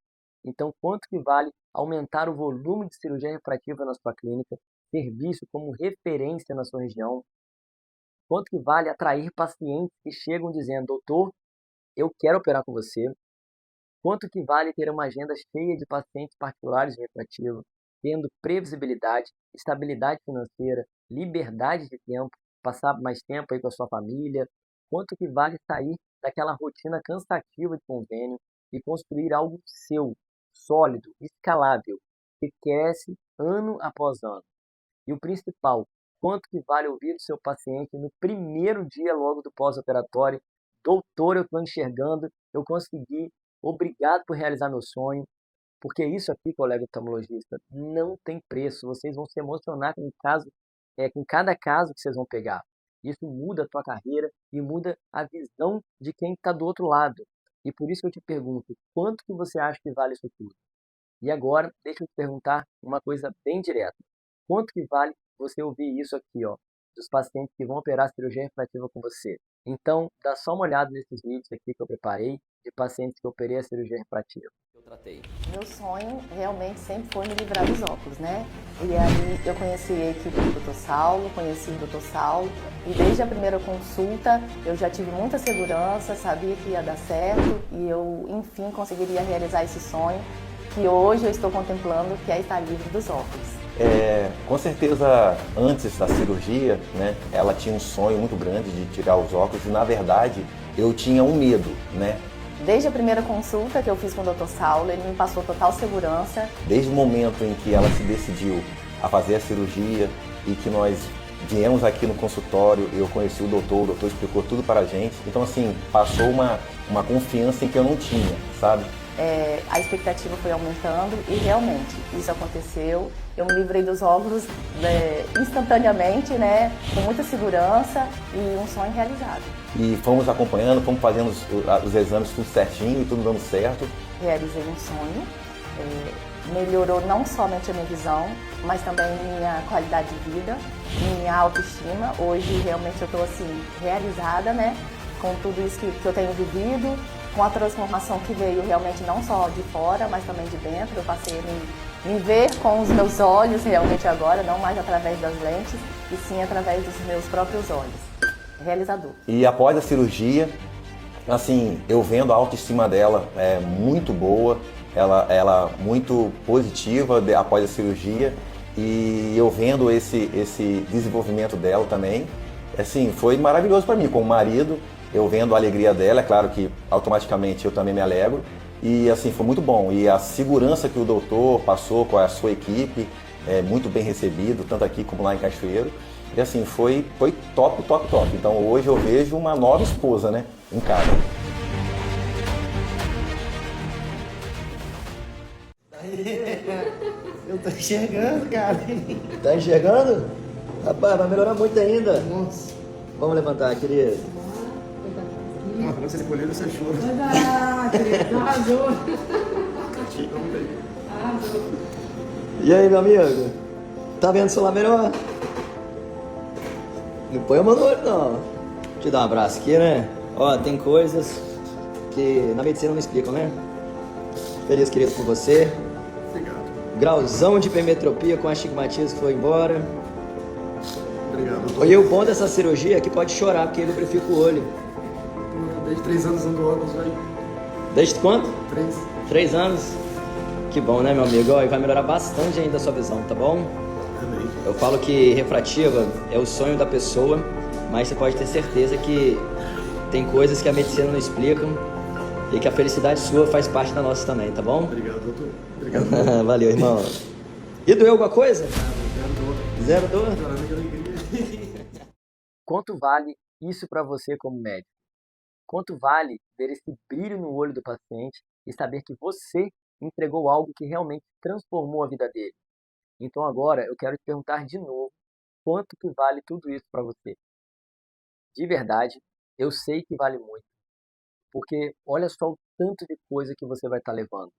Então, quanto que vale aumentar o volume de cirurgia refrativa na sua clínica, ser visto como referência na sua região? Quanto que vale atrair pacientes que chegam dizendo, doutor, eu quero operar com você? Quanto que vale ter uma agenda cheia de pacientes particulares de refrativo, tendo previsibilidade, estabilidade financeira, liberdade de tempo, passar mais tempo aí com a sua família? Quanto que vale sair daquela rotina cansativa de convênio e construir algo seu, sólido, escalável, que cresce ano após ano? E o principal, quanto que vale ouvir do seu paciente no primeiro dia logo do pós-operatório? Doutor, eu estou enxergando, eu consegui, obrigado por realizar meu sonho. Porque isso aqui, colega oftalmologista, não tem preço. Vocês vão se emocionar com cada caso que vocês vão pegar. Isso muda a tua carreira e muda a visão de quem está do outro lado. E por isso que eu te pergunto, quanto que você acha que vale isso tudo? E agora, deixa eu te perguntar uma coisa bem direta. Quanto que vale você ouvir isso aqui, ó, dos pacientes que vão operar cirurgia refrativa com você? Então, dá só uma olhada nesses vídeos aqui que eu preparei de pacientes que eu operei a cirurgia refrativa. Eu tratei. Meu sonho realmente sempre foi me livrar dos óculos, né? E aí eu conheci a equipe do Dr. Saulo, conheci o Dr. Saulo e desde a primeira consulta eu já tive muita segurança, sabia que ia dar certo e eu, enfim, conseguiria realizar esse sonho que hoje eu estou contemplando, que é estar livre dos óculos. Com certeza, antes da cirurgia, né, ela tinha um sonho muito grande de tirar os óculos e, na verdade, eu tinha um medo, né? Desde a primeira consulta que eu fiz com o Dr. Saulo, ele me passou total segurança. Desde o momento em que ela se decidiu a fazer a cirurgia e que nós viemos aqui no consultório, eu conheci o doutor explicou tudo para a gente. Então, assim, passou uma confiança em que eu não tinha, sabe? A expectativa foi aumentando e realmente isso aconteceu. Eu me livrei dos óculos instantaneamente, né, com muita segurança e um sonho realizado. E fomos acompanhando, fomos fazendo os exames tudo certinho e tudo dando certo. Realizei um sonho, melhorou não somente a minha visão, mas também minha qualidade de vida, minha autoestima. Hoje realmente eu estou assim, realizada, né, com tudo isso que eu tenho vivido, com a transformação que veio realmente não só de fora, mas também de dentro. Eu passei a me ver com os meus olhos realmente agora, não mais através das lentes, e sim através dos meus próprios olhos. Realizador. E após a cirurgia, assim, eu vendo a autoestima dela muito boa, ela muito positiva após a cirurgia, e eu vendo esse desenvolvimento dela também, assim, foi maravilhoso para mim, como marido. Eu vendo a alegria dela, é claro que automaticamente eu também me alegro. E assim, foi muito bom. E a segurança que o doutor passou com a sua equipe, muito bem recebido, tanto aqui como lá em Cachoeiro. E assim, foi top, top, top. Então hoje eu vejo uma nova esposa, né, em casa. Eu tô enxergando, cara. Tá enxergando? Rapaz, vai melhorar muito ainda. Nossa. Vamos levantar, querido. Não, quando você colher, você chora. Ah, querido, arrasou. E aí, meu amigo? Tá vendo o celular melhor? Não põe a mão no olho, não. Deixa eu te dar um abraço aqui, né? Ó, tem coisas que na medicina não explicam, né? Feliz, querido, por você. Obrigado. Grauzão de hipermetropia com astigmatismo que foi embora. Obrigado, doutor. E o bom dessa cirurgia é que pode chorar, porque ele lubrifica o olho. Desde 3 anos usando óculos, velho. Desde quanto? 3. 3 anos? Que bom, né, meu amigo? Ó, e vai melhorar bastante ainda a sua visão, tá bom? Amém. Eu falo que refrativa é o sonho da pessoa, mas você pode ter certeza que tem coisas que a medicina não explica e que a felicidade sua faz parte da nossa também, tá bom? Obrigado, doutor. Obrigado. Valeu, irmão. E doeu alguma coisa? Zero dor. Zero dor? Chorando de alegria. Quanto vale isso para você como médico? Quanto vale ver esse brilho no olho do paciente e saber que você entregou algo que realmente transformou a vida dele? Então agora eu quero te perguntar de novo, quanto que vale tudo isso para você? De verdade, eu sei que vale muito, porque olha só o tanto de coisa que você vai estar levando.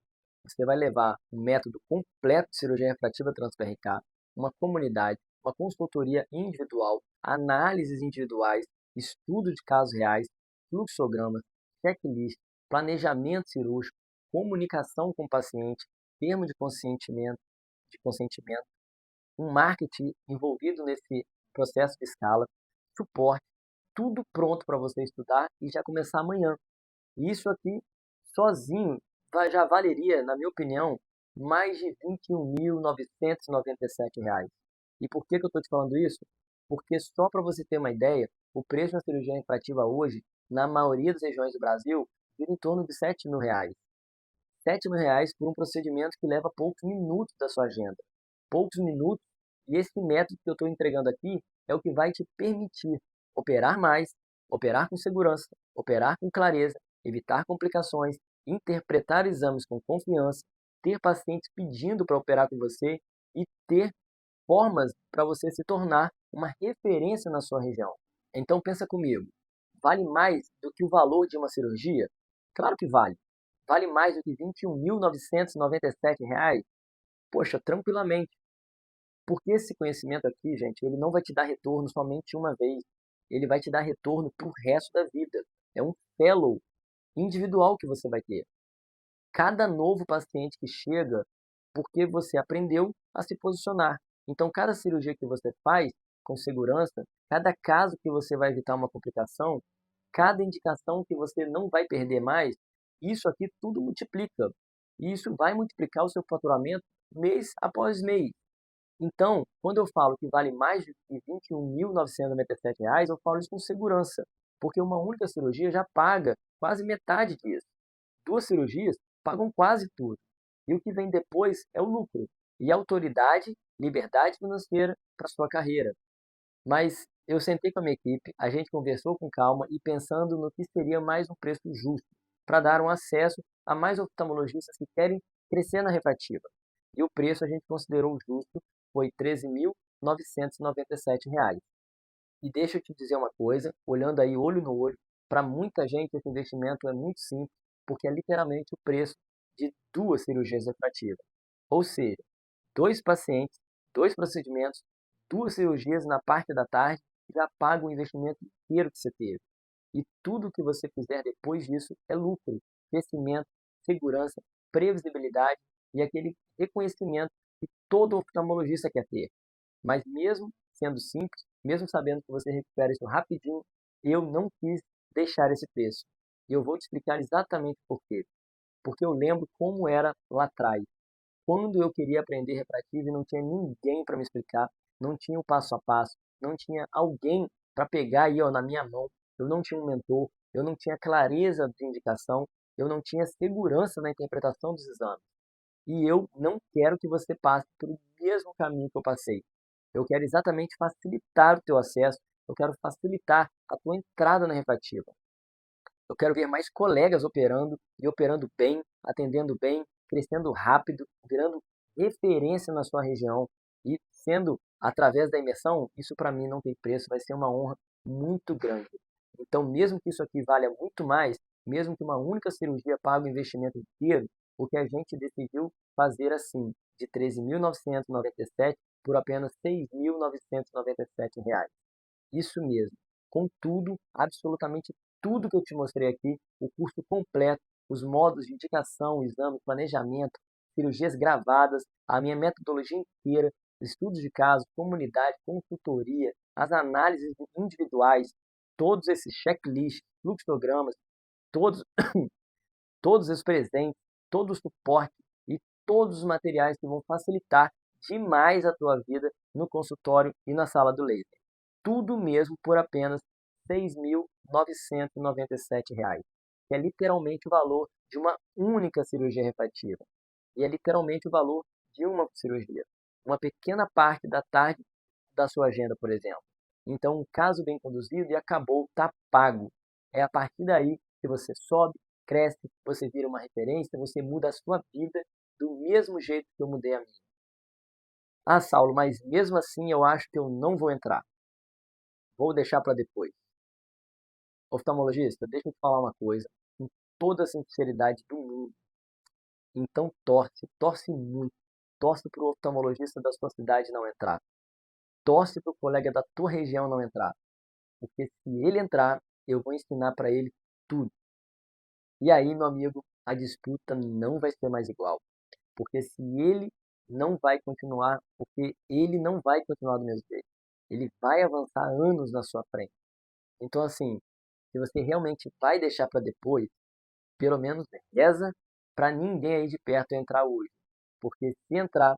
Você vai levar um método completo de cirurgia refrativa trans-PRK, uma comunidade, uma consultoria individual, análises individuais, estudo de casos reais, fluxogramas, checklist, planejamento cirúrgico, comunicação com o paciente, termo de consentimento, um marketing envolvido nesse processo de escala, suporte, tudo pronto para você estudar e já começar amanhã. E isso aqui, sozinho, já valeria, na minha opinião, mais de R$ 21.997. E por que eu estou te falando isso? Porque só para você ter uma ideia, o preço da cirurgia refrativa hoje, na maioria das regiões do Brasil, gira em torno de R$ 7.000. R$ 7.000 por um procedimento que leva poucos minutos da sua agenda. Poucos minutos, e esse método que eu estou entregando aqui é o que vai te permitir operar mais, operar com segurança, operar com clareza, evitar complicações, interpretar exames com confiança, ter pacientes pedindo para operar com você e ter formas para você se tornar uma referência na sua região. Então pensa comigo, vale mais do que o valor de uma cirurgia? Claro que vale. Vale mais do que R$ 21.997? Poxa, tranquilamente. Porque esse conhecimento aqui, gente, ele não vai te dar retorno somente uma vez. Ele vai te dar retorno para o resto da vida. É um fellow individual que você vai ter. Cada novo paciente que chega, porque você aprendeu a se posicionar. Então, cada cirurgia que você faz com segurança, cada caso que você vai evitar uma complicação, cada indicação que você não vai perder mais, isso aqui tudo multiplica. E isso vai multiplicar o seu faturamento mês após mês. Então, quando eu falo que vale mais de R$ 21.997, eu falo isso com segurança, porque uma única cirurgia já paga quase metade disso. 2 cirurgias pagam quase tudo. E o que vem depois é o lucro e autoridade, liberdade financeira para sua carreira. Mas eu sentei com a minha equipe, a gente conversou com calma e pensando no que seria mais um preço justo para dar um acesso a mais oftalmologistas que querem crescer na refrativa. E o preço a gente considerou justo, foi R$ 13.997. E deixa eu te dizer uma coisa, olhando aí olho no olho, para muita gente esse investimento é muito simples, porque é literalmente o preço de 2 cirurgias refrativas. Ou seja, 2 pacientes, 2 procedimentos, 2 cirurgias na parte da tarde, já paga o investimento inteiro que você teve. E tudo que você fizer depois disso é lucro, crescimento, segurança, previsibilidade e aquele reconhecimento que todo oftalmologista quer ter. Mas mesmo sendo simples, mesmo sabendo que você recupera isso rapidinho, eu não quis deixar esse preço. E eu vou te explicar exatamente por quê. Porque eu lembro como era lá atrás. Quando eu queria aprender refrativo e não tinha ninguém para me explicar, não tinha o passo a passo, não tinha alguém para pegar aí na minha mão, eu não tinha um mentor, eu não tinha clareza de indicação, eu não tinha segurança na interpretação dos exames. E eu não quero que você passe pelo mesmo caminho que eu passei. Eu quero exatamente facilitar o teu acesso, eu quero facilitar a tua entrada na refrativa. Eu quero ver mais colegas operando e operando bem, atendendo bem, crescendo rápido, virando referência na sua região e sendo através da imersão, isso para mim não tem preço, vai ser uma honra muito grande. Então, mesmo que isso aqui valha muito mais, mesmo que uma única cirurgia pague o investimento inteiro, o que a gente decidiu fazer assim, de R$ 13.997 por apenas R$ 6.997. Isso mesmo, com tudo, absolutamente tudo que eu te mostrei aqui, o curso completo, os modos de indicação, exame, planejamento, cirurgias gravadas, a minha metodologia inteira, estudos de caso, comunidade, consultoria, as análises individuais, todos esses checklists, fluxogramas, todos, todos os presentes, todo o suporte e todos os materiais que vão facilitar demais a tua vida no consultório e na sala do laser. Tudo mesmo por apenas R$ 6.997, que é literalmente o valor de uma única cirurgia refrativa. E é literalmente o valor de uma cirurgia. Uma pequena parte da tarde da sua agenda, por exemplo. Então, um caso bem conduzido e acabou, está pago. É a partir daí que você sobe, cresce, você vira uma referência, você muda a sua vida do mesmo jeito que eu mudei a minha. Ah, Saulo, mas mesmo assim eu acho que eu não vou entrar. Vou deixar para depois. Oftalmologista, deixa eu te falar uma coisa, com toda a sinceridade do mundo. Então torce muito. Torce para o oftalmologista da sua cidade não entrar. Torce para o colega da tua região não entrar. Porque se ele entrar, eu vou ensinar para ele tudo. E aí, meu amigo, a disputa não vai ser mais igual. Porque se ele não vai continuar, porque ele não vai continuar do mesmo jeito. Ele vai avançar anos na sua frente. Então, assim, se você realmente vai deixar para depois, pelo menos reza para ninguém aí de perto entrar hoje. Porque se entrar,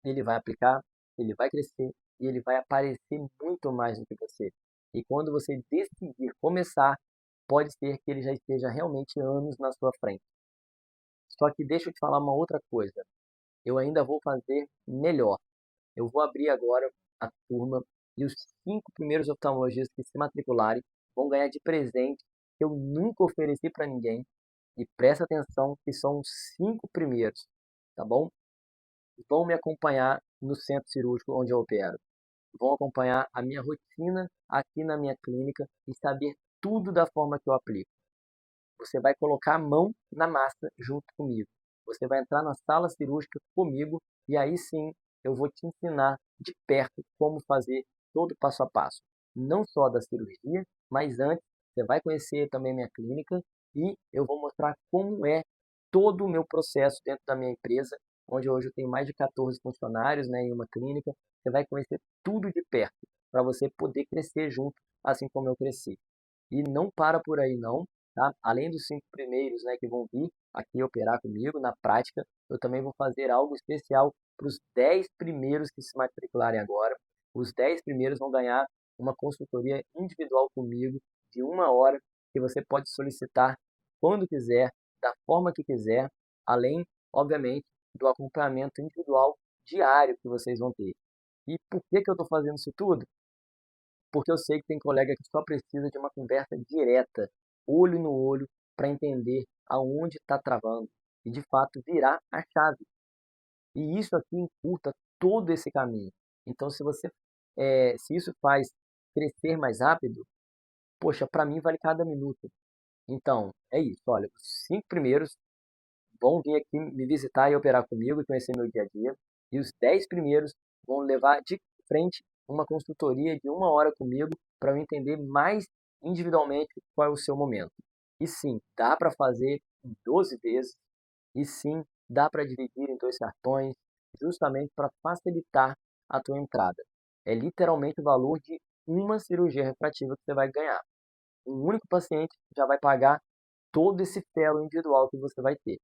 ele vai aplicar, ele vai crescer e ele vai aparecer muito mais do que você. E quando você decidir começar, pode ser que ele já esteja realmente anos na sua frente. Só que deixa eu te falar uma outra coisa. Eu ainda vou fazer melhor. Eu vou abrir agora a turma e os 5 primeiros oftalmologistas que se matricularem vão ganhar de presente que eu nunca ofereci para ninguém. E presta atenção que são os 5 primeiros, tá bom? Vão me acompanhar no centro cirúrgico onde eu opero. Vão acompanhar a minha rotina aqui na minha clínica e saber tudo da forma que eu aplico. Você vai colocar a mão na massa junto comigo. Você vai entrar na sala cirúrgica comigo e aí sim eu vou te ensinar de perto como fazer todo o passo a passo. Não só da cirurgia, mas antes você vai conhecer também minha clínica e eu vou mostrar como é todo o meu processo dentro da minha empresa, onde hoje eu tenho mais de 14 funcionários, né, em uma clínica. Você vai conhecer tudo de perto para você poder crescer junto, assim como eu cresci. E não para por aí não, tá? Além dos 5 primeiros, né, que vão vir aqui operar comigo na prática, eu também vou fazer algo especial para os 10 primeiros que se matricularem agora. Os 10 primeiros vão ganhar uma consultoria individual comigo de 1 hora, que você pode solicitar quando quiser, da forma que quiser, além, obviamente, do acompanhamento individual diário que vocês vão ter. E por que eu estou fazendo isso tudo? Porque eu sei que tem colega que só precisa de uma conversa direta, olho no olho, para entender aonde está travando e de fato virar a chave. E isso aqui encurta todo esse caminho. Então, se isso faz crescer mais rápido, poxa, para mim vale cada minuto. Então, é isso. Olha, os 5 primeiros vão vir aqui me visitar e operar comigo e conhecer meu dia a dia. E os 10 primeiros vão levar de frente uma consultoria de 1 hora comigo para eu entender mais individualmente qual é o seu momento. E sim, dá para fazer em 12 vezes. E sim, dá para dividir em 2 cartões, justamente para facilitar a tua entrada. É literalmente o valor de uma cirurgia refrativa que você vai ganhar. Um único paciente já vai pagar todo esse ferro individual que você vai ter.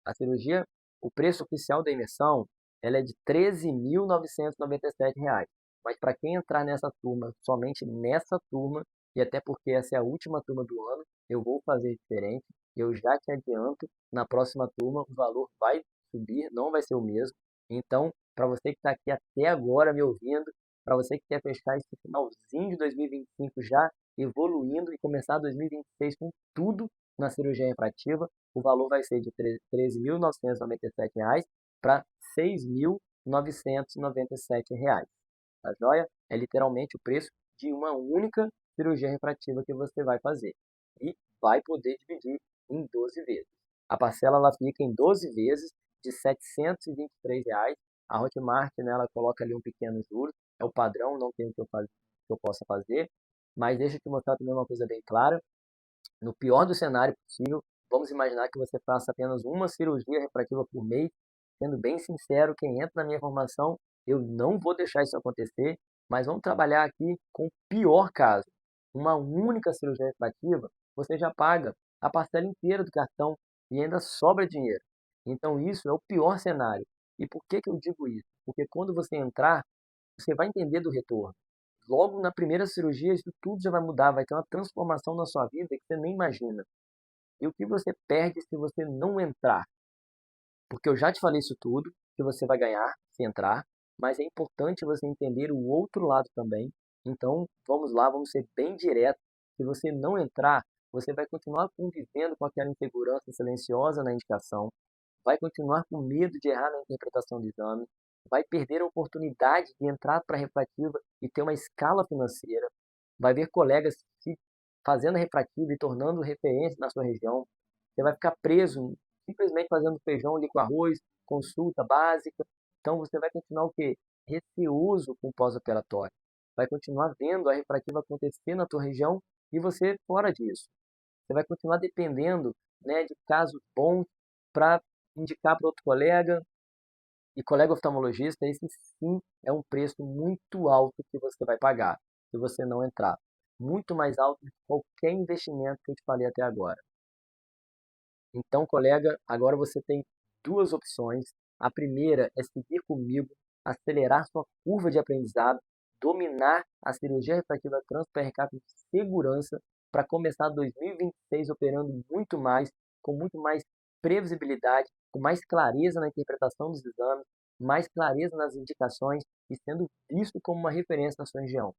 A cirurgia, o preço oficial da imersão, ela é de R$ 13.997. Mas para quem entrar nessa turma, somente nessa turma, e até porque essa é a última turma do ano, eu vou fazer diferente. Eu já te adianto, na próxima turma o valor vai subir, não vai ser o mesmo. Então, para você que está aqui até agora me ouvindo, para você que quer fechar esse finalzinho de 2025 já evoluindo e começar 2026 com tudo na cirurgia refrativa, o valor vai ser de R$ 13.997 para R$ 6.997. Tá joia? É literalmente o preço de uma única cirurgia refrativa que você vai fazer. E vai poder dividir em 12 vezes. A parcela ela fica em 12 vezes de R$ 723. A Hotmart, né, ela coloca ali um pequeno juros. É o padrão, não tem o que eu possa fazer. Mas deixa eu te mostrar também uma coisa bem clara. No pior do cenário possível, vamos imaginar que você faça apenas uma cirurgia refrativa por mês. Sendo bem sincero, quem entra na minha formação, eu não vou deixar isso acontecer, mas vamos trabalhar aqui com o pior caso. Uma única cirurgia refrativa, você já paga a parcela inteira do cartão e ainda sobra dinheiro. Então isso é o pior cenário. E por que eu digo isso? Porque quando você entrar, você vai entender do retorno. Logo na primeira cirurgia, isso tudo já vai mudar, vai ter uma transformação na sua vida que você nem imagina. E o que você perde se você não entrar? Porque eu já te falei isso tudo, que você vai ganhar se entrar, mas é importante você entender o outro lado também. Então, vamos lá, vamos ser bem direto. Se você não entrar, você vai continuar convivendo com aquela insegurança silenciosa na indicação, vai continuar com medo de errar na interpretação do exame, vai perder a oportunidade de entrar para a refrativa e ter uma escala financeira, vai ver colegas se fazendo a refrativa e tornando referência na sua região, você vai ficar preso simplesmente fazendo feijão ali com arroz, consulta básica, então você vai continuar o quê? Receoso com o pós-operatório, vai continuar vendo a refrativa acontecer na tua região e você fora disso. Você vai continuar dependendo, né, de casos bons para indicar para outro colega, e colega oftalmologista, esse sim é um preço muito alto que você vai pagar se você não entrar. Muito mais alto do que qualquer investimento que eu te falei até agora. Então, colega, agora você tem duas opções. A primeira é seguir comigo, acelerar sua curva de aprendizado, dominar a cirurgia refrativa trans-PRK com segurança para começar 2026 operando muito mais, com muito mais previsibilidade, com mais clareza na interpretação dos exames, mais clareza nas indicações e sendo visto como uma referência na sua região.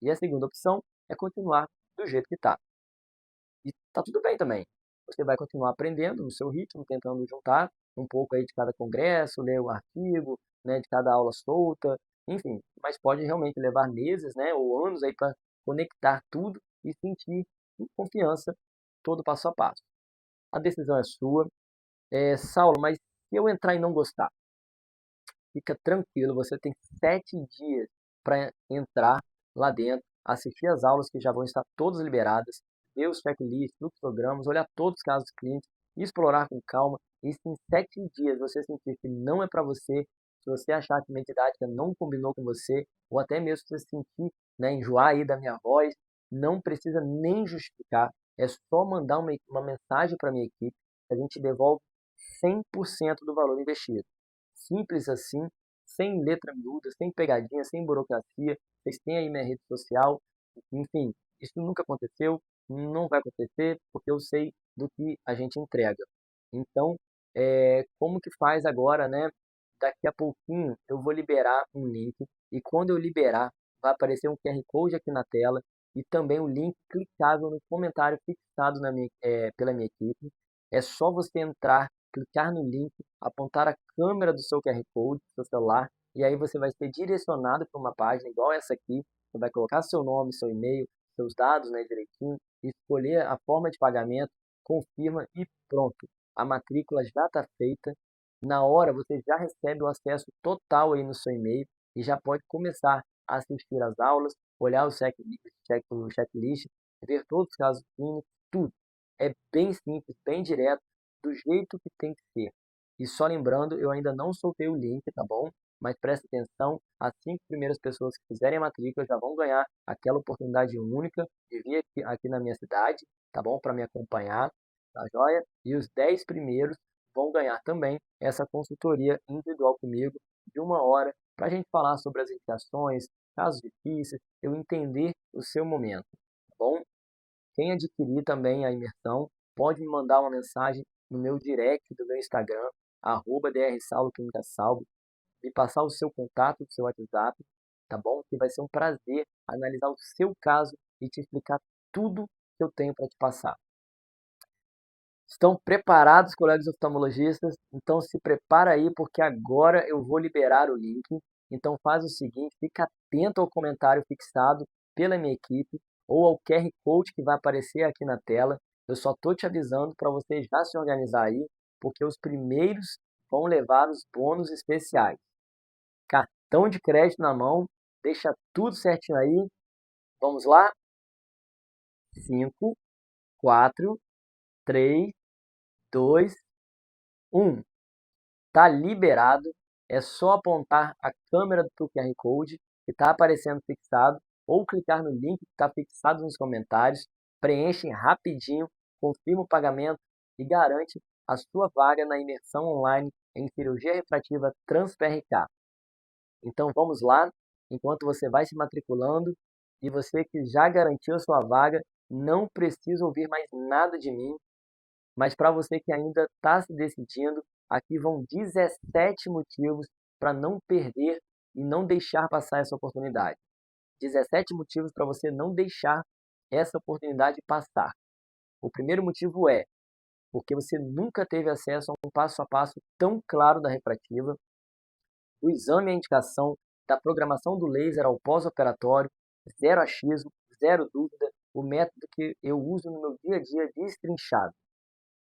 E a segunda opção é continuar do jeito que está. E está tudo bem também. Você vai continuar aprendendo no seu ritmo, tentando juntar um pouco aí de cada congresso, ler um artigo, né, de cada aula solta, enfim. Mas pode realmente levar meses, né, ou anos aí para conectar tudo e sentir com confiança todo passo a passo. A decisão é sua. Saulo, mas se eu entrar e não gostar? Fica tranquilo, você tem 7 dias para entrar lá dentro, assistir as aulas que já vão estar todas liberadas, ver os checklists, fluxogramas, olhar todos os casos clínicos, explorar com calma. E se em 7 dias você sentir que não é para você, se você achar que minha didática não combinou com você, ou até mesmo se você sentir, né, enjoar aí da minha voz, não precisa nem justificar, é só mandar uma mensagem para a minha equipe, a gente devolve 100% do valor investido. Simples assim, sem letra miúda, sem pegadinha, sem burocracia. Vocês têm aí minha rede social, enfim, isso nunca aconteceu, não vai acontecer, porque eu sei do que a gente entrega. Então, como que faz agora, né? Daqui a pouquinho eu vou liberar um link, e quando eu liberar, vai aparecer um QR Code aqui na tela, e também um link clicável no comentário fixado pela minha equipe. É só você entrar, clicar no link, apontar a câmera do seu QR Code, do seu celular, e aí você vai ser direcionado para uma página igual essa aqui. Você vai colocar seu nome, seu e-mail, seus dados, né, direitinho, escolher a forma de pagamento, confirma e pronto. A matrícula já está feita. Na hora você já recebe o acesso total aí no seu e-mail e já pode começar a assistir às aulas, olhar o checklist, ver todos os casos clínicos, tudo. É bem simples, bem direto, do jeito que tem que ser. E só lembrando, eu ainda não soltei o link, tá bom? Mas presta atenção, as 5 primeiras pessoas que fizerem a matrícula já vão ganhar aquela oportunidade única de vir aqui na minha cidade, tá bom? Para me acompanhar, tá joia? E os 10 primeiros vão ganhar também essa consultoria individual comigo de 1 hora para a gente falar sobre as indicações, casos difíceis, eu entender o seu momento, tá bom? Quem adquirir também a imersão pode me mandar uma mensagem no meu direct do meu Instagram, @drsaulo.clinicasalvo, e passar o seu contato do seu WhatsApp, tá bom? Que vai ser um prazer analisar o seu caso e te explicar tudo que eu tenho para te passar. Estão preparados, colegas oftalmologistas? Então se prepara aí, porque agora eu vou liberar o link. Então faz o seguinte, fica atento ao comentário fixado pela minha equipe ou ao QR Code que vai aparecer aqui na tela. Eu só estou te avisando para você já se organizar aí, porque os primeiros vão levar os bônus especiais. Cartão de crédito na mão, deixa tudo certinho aí. Vamos lá? 5, 4, 3, 2, 1. Tá liberado. É só apontar a câmera do QR Code que está aparecendo fixado ou clicar no link que está fixado nos comentários. Preenche rapidinho, confirma o pagamento e garante a sua vaga na imersão online em cirurgia refrativa trans-PRK. Então vamos lá. enquanto você vai se matriculando, e você que já garantiu a sua vaga, não precisa ouvir mais nada de mim, mas para você que ainda está se decidindo, aqui vão 17 motivos para não perder e não deixar passar essa oportunidade. 17 motivos para você não deixar essa oportunidade passar. O primeiro motivo é porque você nunca teve acesso a um passo a passo tão claro da refrativa, do exame à indicação, da programação do laser ao pós-operatório, zero achismo, zero dúvida, o método que eu uso no meu dia a dia destrinchado.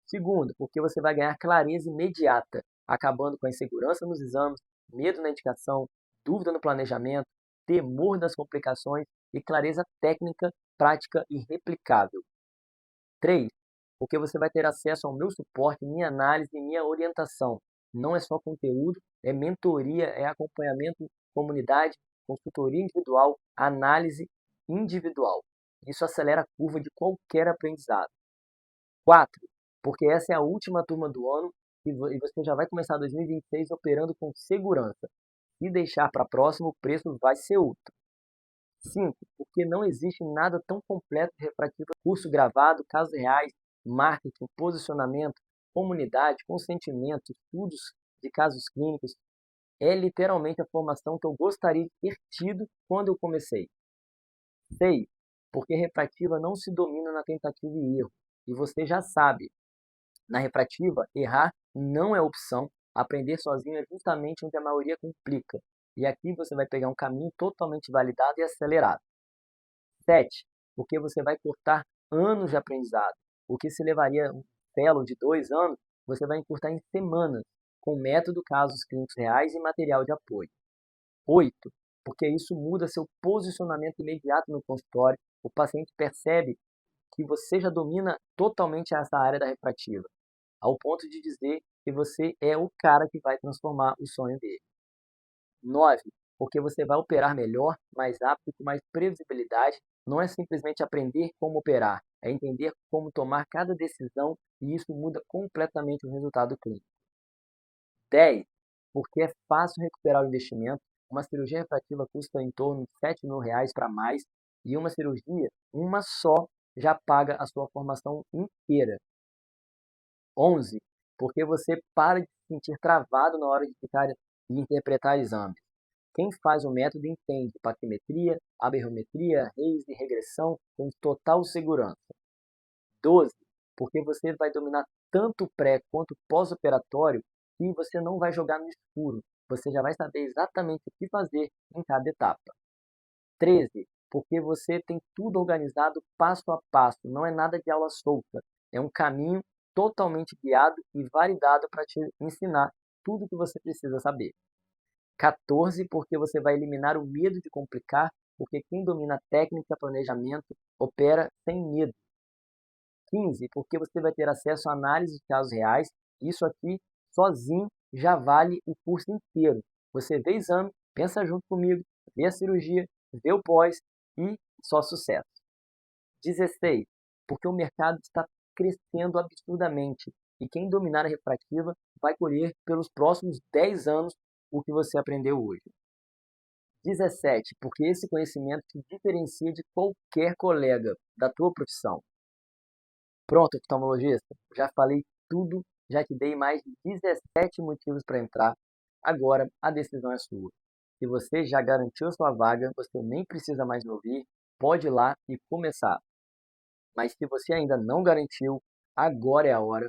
Segundo, porque você vai ganhar clareza imediata, acabando com a insegurança nos exames, medo na indicação, dúvida no planejamento, temor das complicações e clareza técnica, prática e replicável. 3. Porque você vai ter acesso ao meu suporte, minha análise e minha orientação. Não é só conteúdo, é mentoria, é acompanhamento, comunidade, consultoria individual, análise individual. Isso acelera a curva de qualquer aprendizado. 4. Porque essa é a última turma do ano e você já vai começar 2026 operando com segurança. Se deixar para próximo, o preço vai ser outro. 5. Porque não existe nada tão completo de refrativo. Curso gravado, casos reais, marketing, posicionamento, comunidade, consentimento, estudos de casos clínicos. É literalmente a formação que eu gostaria de ter tido quando eu comecei. 6. Porque refrativa não se domina na tentativa e erro. E você já sabe, na refrativa, errar não é opção, aprender sozinho é justamente onde a maioria complica. E aqui você vai pegar um caminho totalmente validado e acelerado. 7. Porque você vai cortar anos de aprendizado. O que se levaria um fellow de 2 anos, você vai encurtar em semanas, com método, casos clínicos reais e material de apoio. 8. Porque isso muda seu posicionamento imediato no consultório. O paciente percebe que você já domina totalmente essa área da refrativa, ao ponto de dizer que você é o cara que vai transformar o sonho dele. 9. Porque você vai operar melhor, mais rápido, com mais previsibilidade. Não é simplesmente aprender como operar, é entender como tomar cada decisão e isso muda completamente o resultado clínico. 10. Porque é fácil recuperar o investimento. Uma cirurgia refrativa custa em torno de R$7.000 para mais e uma cirurgia, uma só, já paga a sua formação inteira. 11. Porque você para de se sentir travado na hora de interpretar exames. Quem faz o método entende paquimetria, aberrometria, raise e regressão com total segurança. 12. Porque você vai dominar tanto pré quanto pós-operatório que você não vai jogar no escuro. Você já vai saber exatamente o que fazer em cada etapa. 13. Porque você tem tudo organizado passo a passo, não é nada de aula solta. É um caminho totalmente guiado e validado para te ensinar tudo o que você precisa saber. 14. Porque você vai eliminar o medo de complicar, porque quem domina técnica, planejamento, opera sem medo. 15. Porque você vai ter acesso a análise de casos reais. Isso aqui, sozinho, já vale o curso inteiro. Você vê exame, pensa junto comigo, vê a cirurgia, vê o pós e só sucesso. 16. Porque o mercado está crescendo absurdamente e quem dominar a refrativa vai colher pelos próximos 10 anos o que você aprendeu hoje. 17. Porque esse conhecimento te diferencia de qualquer colega da tua profissão. Pronto, oftalmologista, já falei tudo, já te dei mais de 17 motivos para entrar, agora a decisão é sua. Se você já garantiu sua vaga, você nem precisa mais me ouvir, pode ir lá e começar. Mas se você ainda não garantiu, agora é a hora.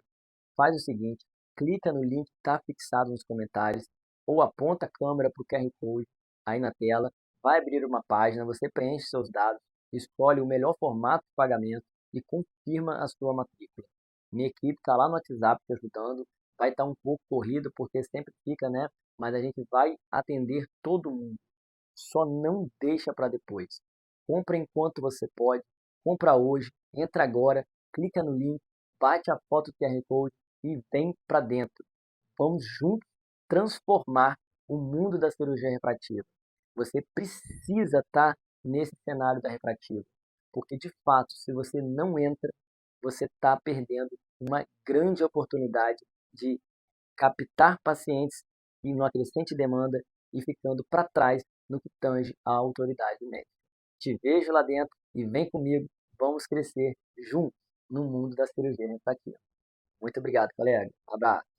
Faz o seguinte, clica no link que está fixado nos comentários ou aponta a câmera para o QR Code aí na tela, vai abrir uma página, você preenche seus dados, escolhe o melhor formato de pagamento e confirma a sua matrícula. Minha equipe está lá no WhatsApp te ajudando, vai estar um pouco corrido porque sempre fica, né? Mas a gente vai atender todo mundo. Só não deixa para depois. Compra enquanto você pode, compra hoje, entra agora, clica no link, bate a foto do QR Code e vem para dentro. Vamos juntos transformar o mundo da cirurgia refrativa. Você precisa estar nesse cenário da refrativa, porque de fato, se você não entra, você está perdendo uma grande oportunidade de captar pacientes e numa crescente demanda e ficando para trás no que tange à autoridade médica. Te vejo lá dentro e vem comigo, vamos crescer juntos no mundo da cirurgia refrativa. Muito obrigado, colega. Abraço.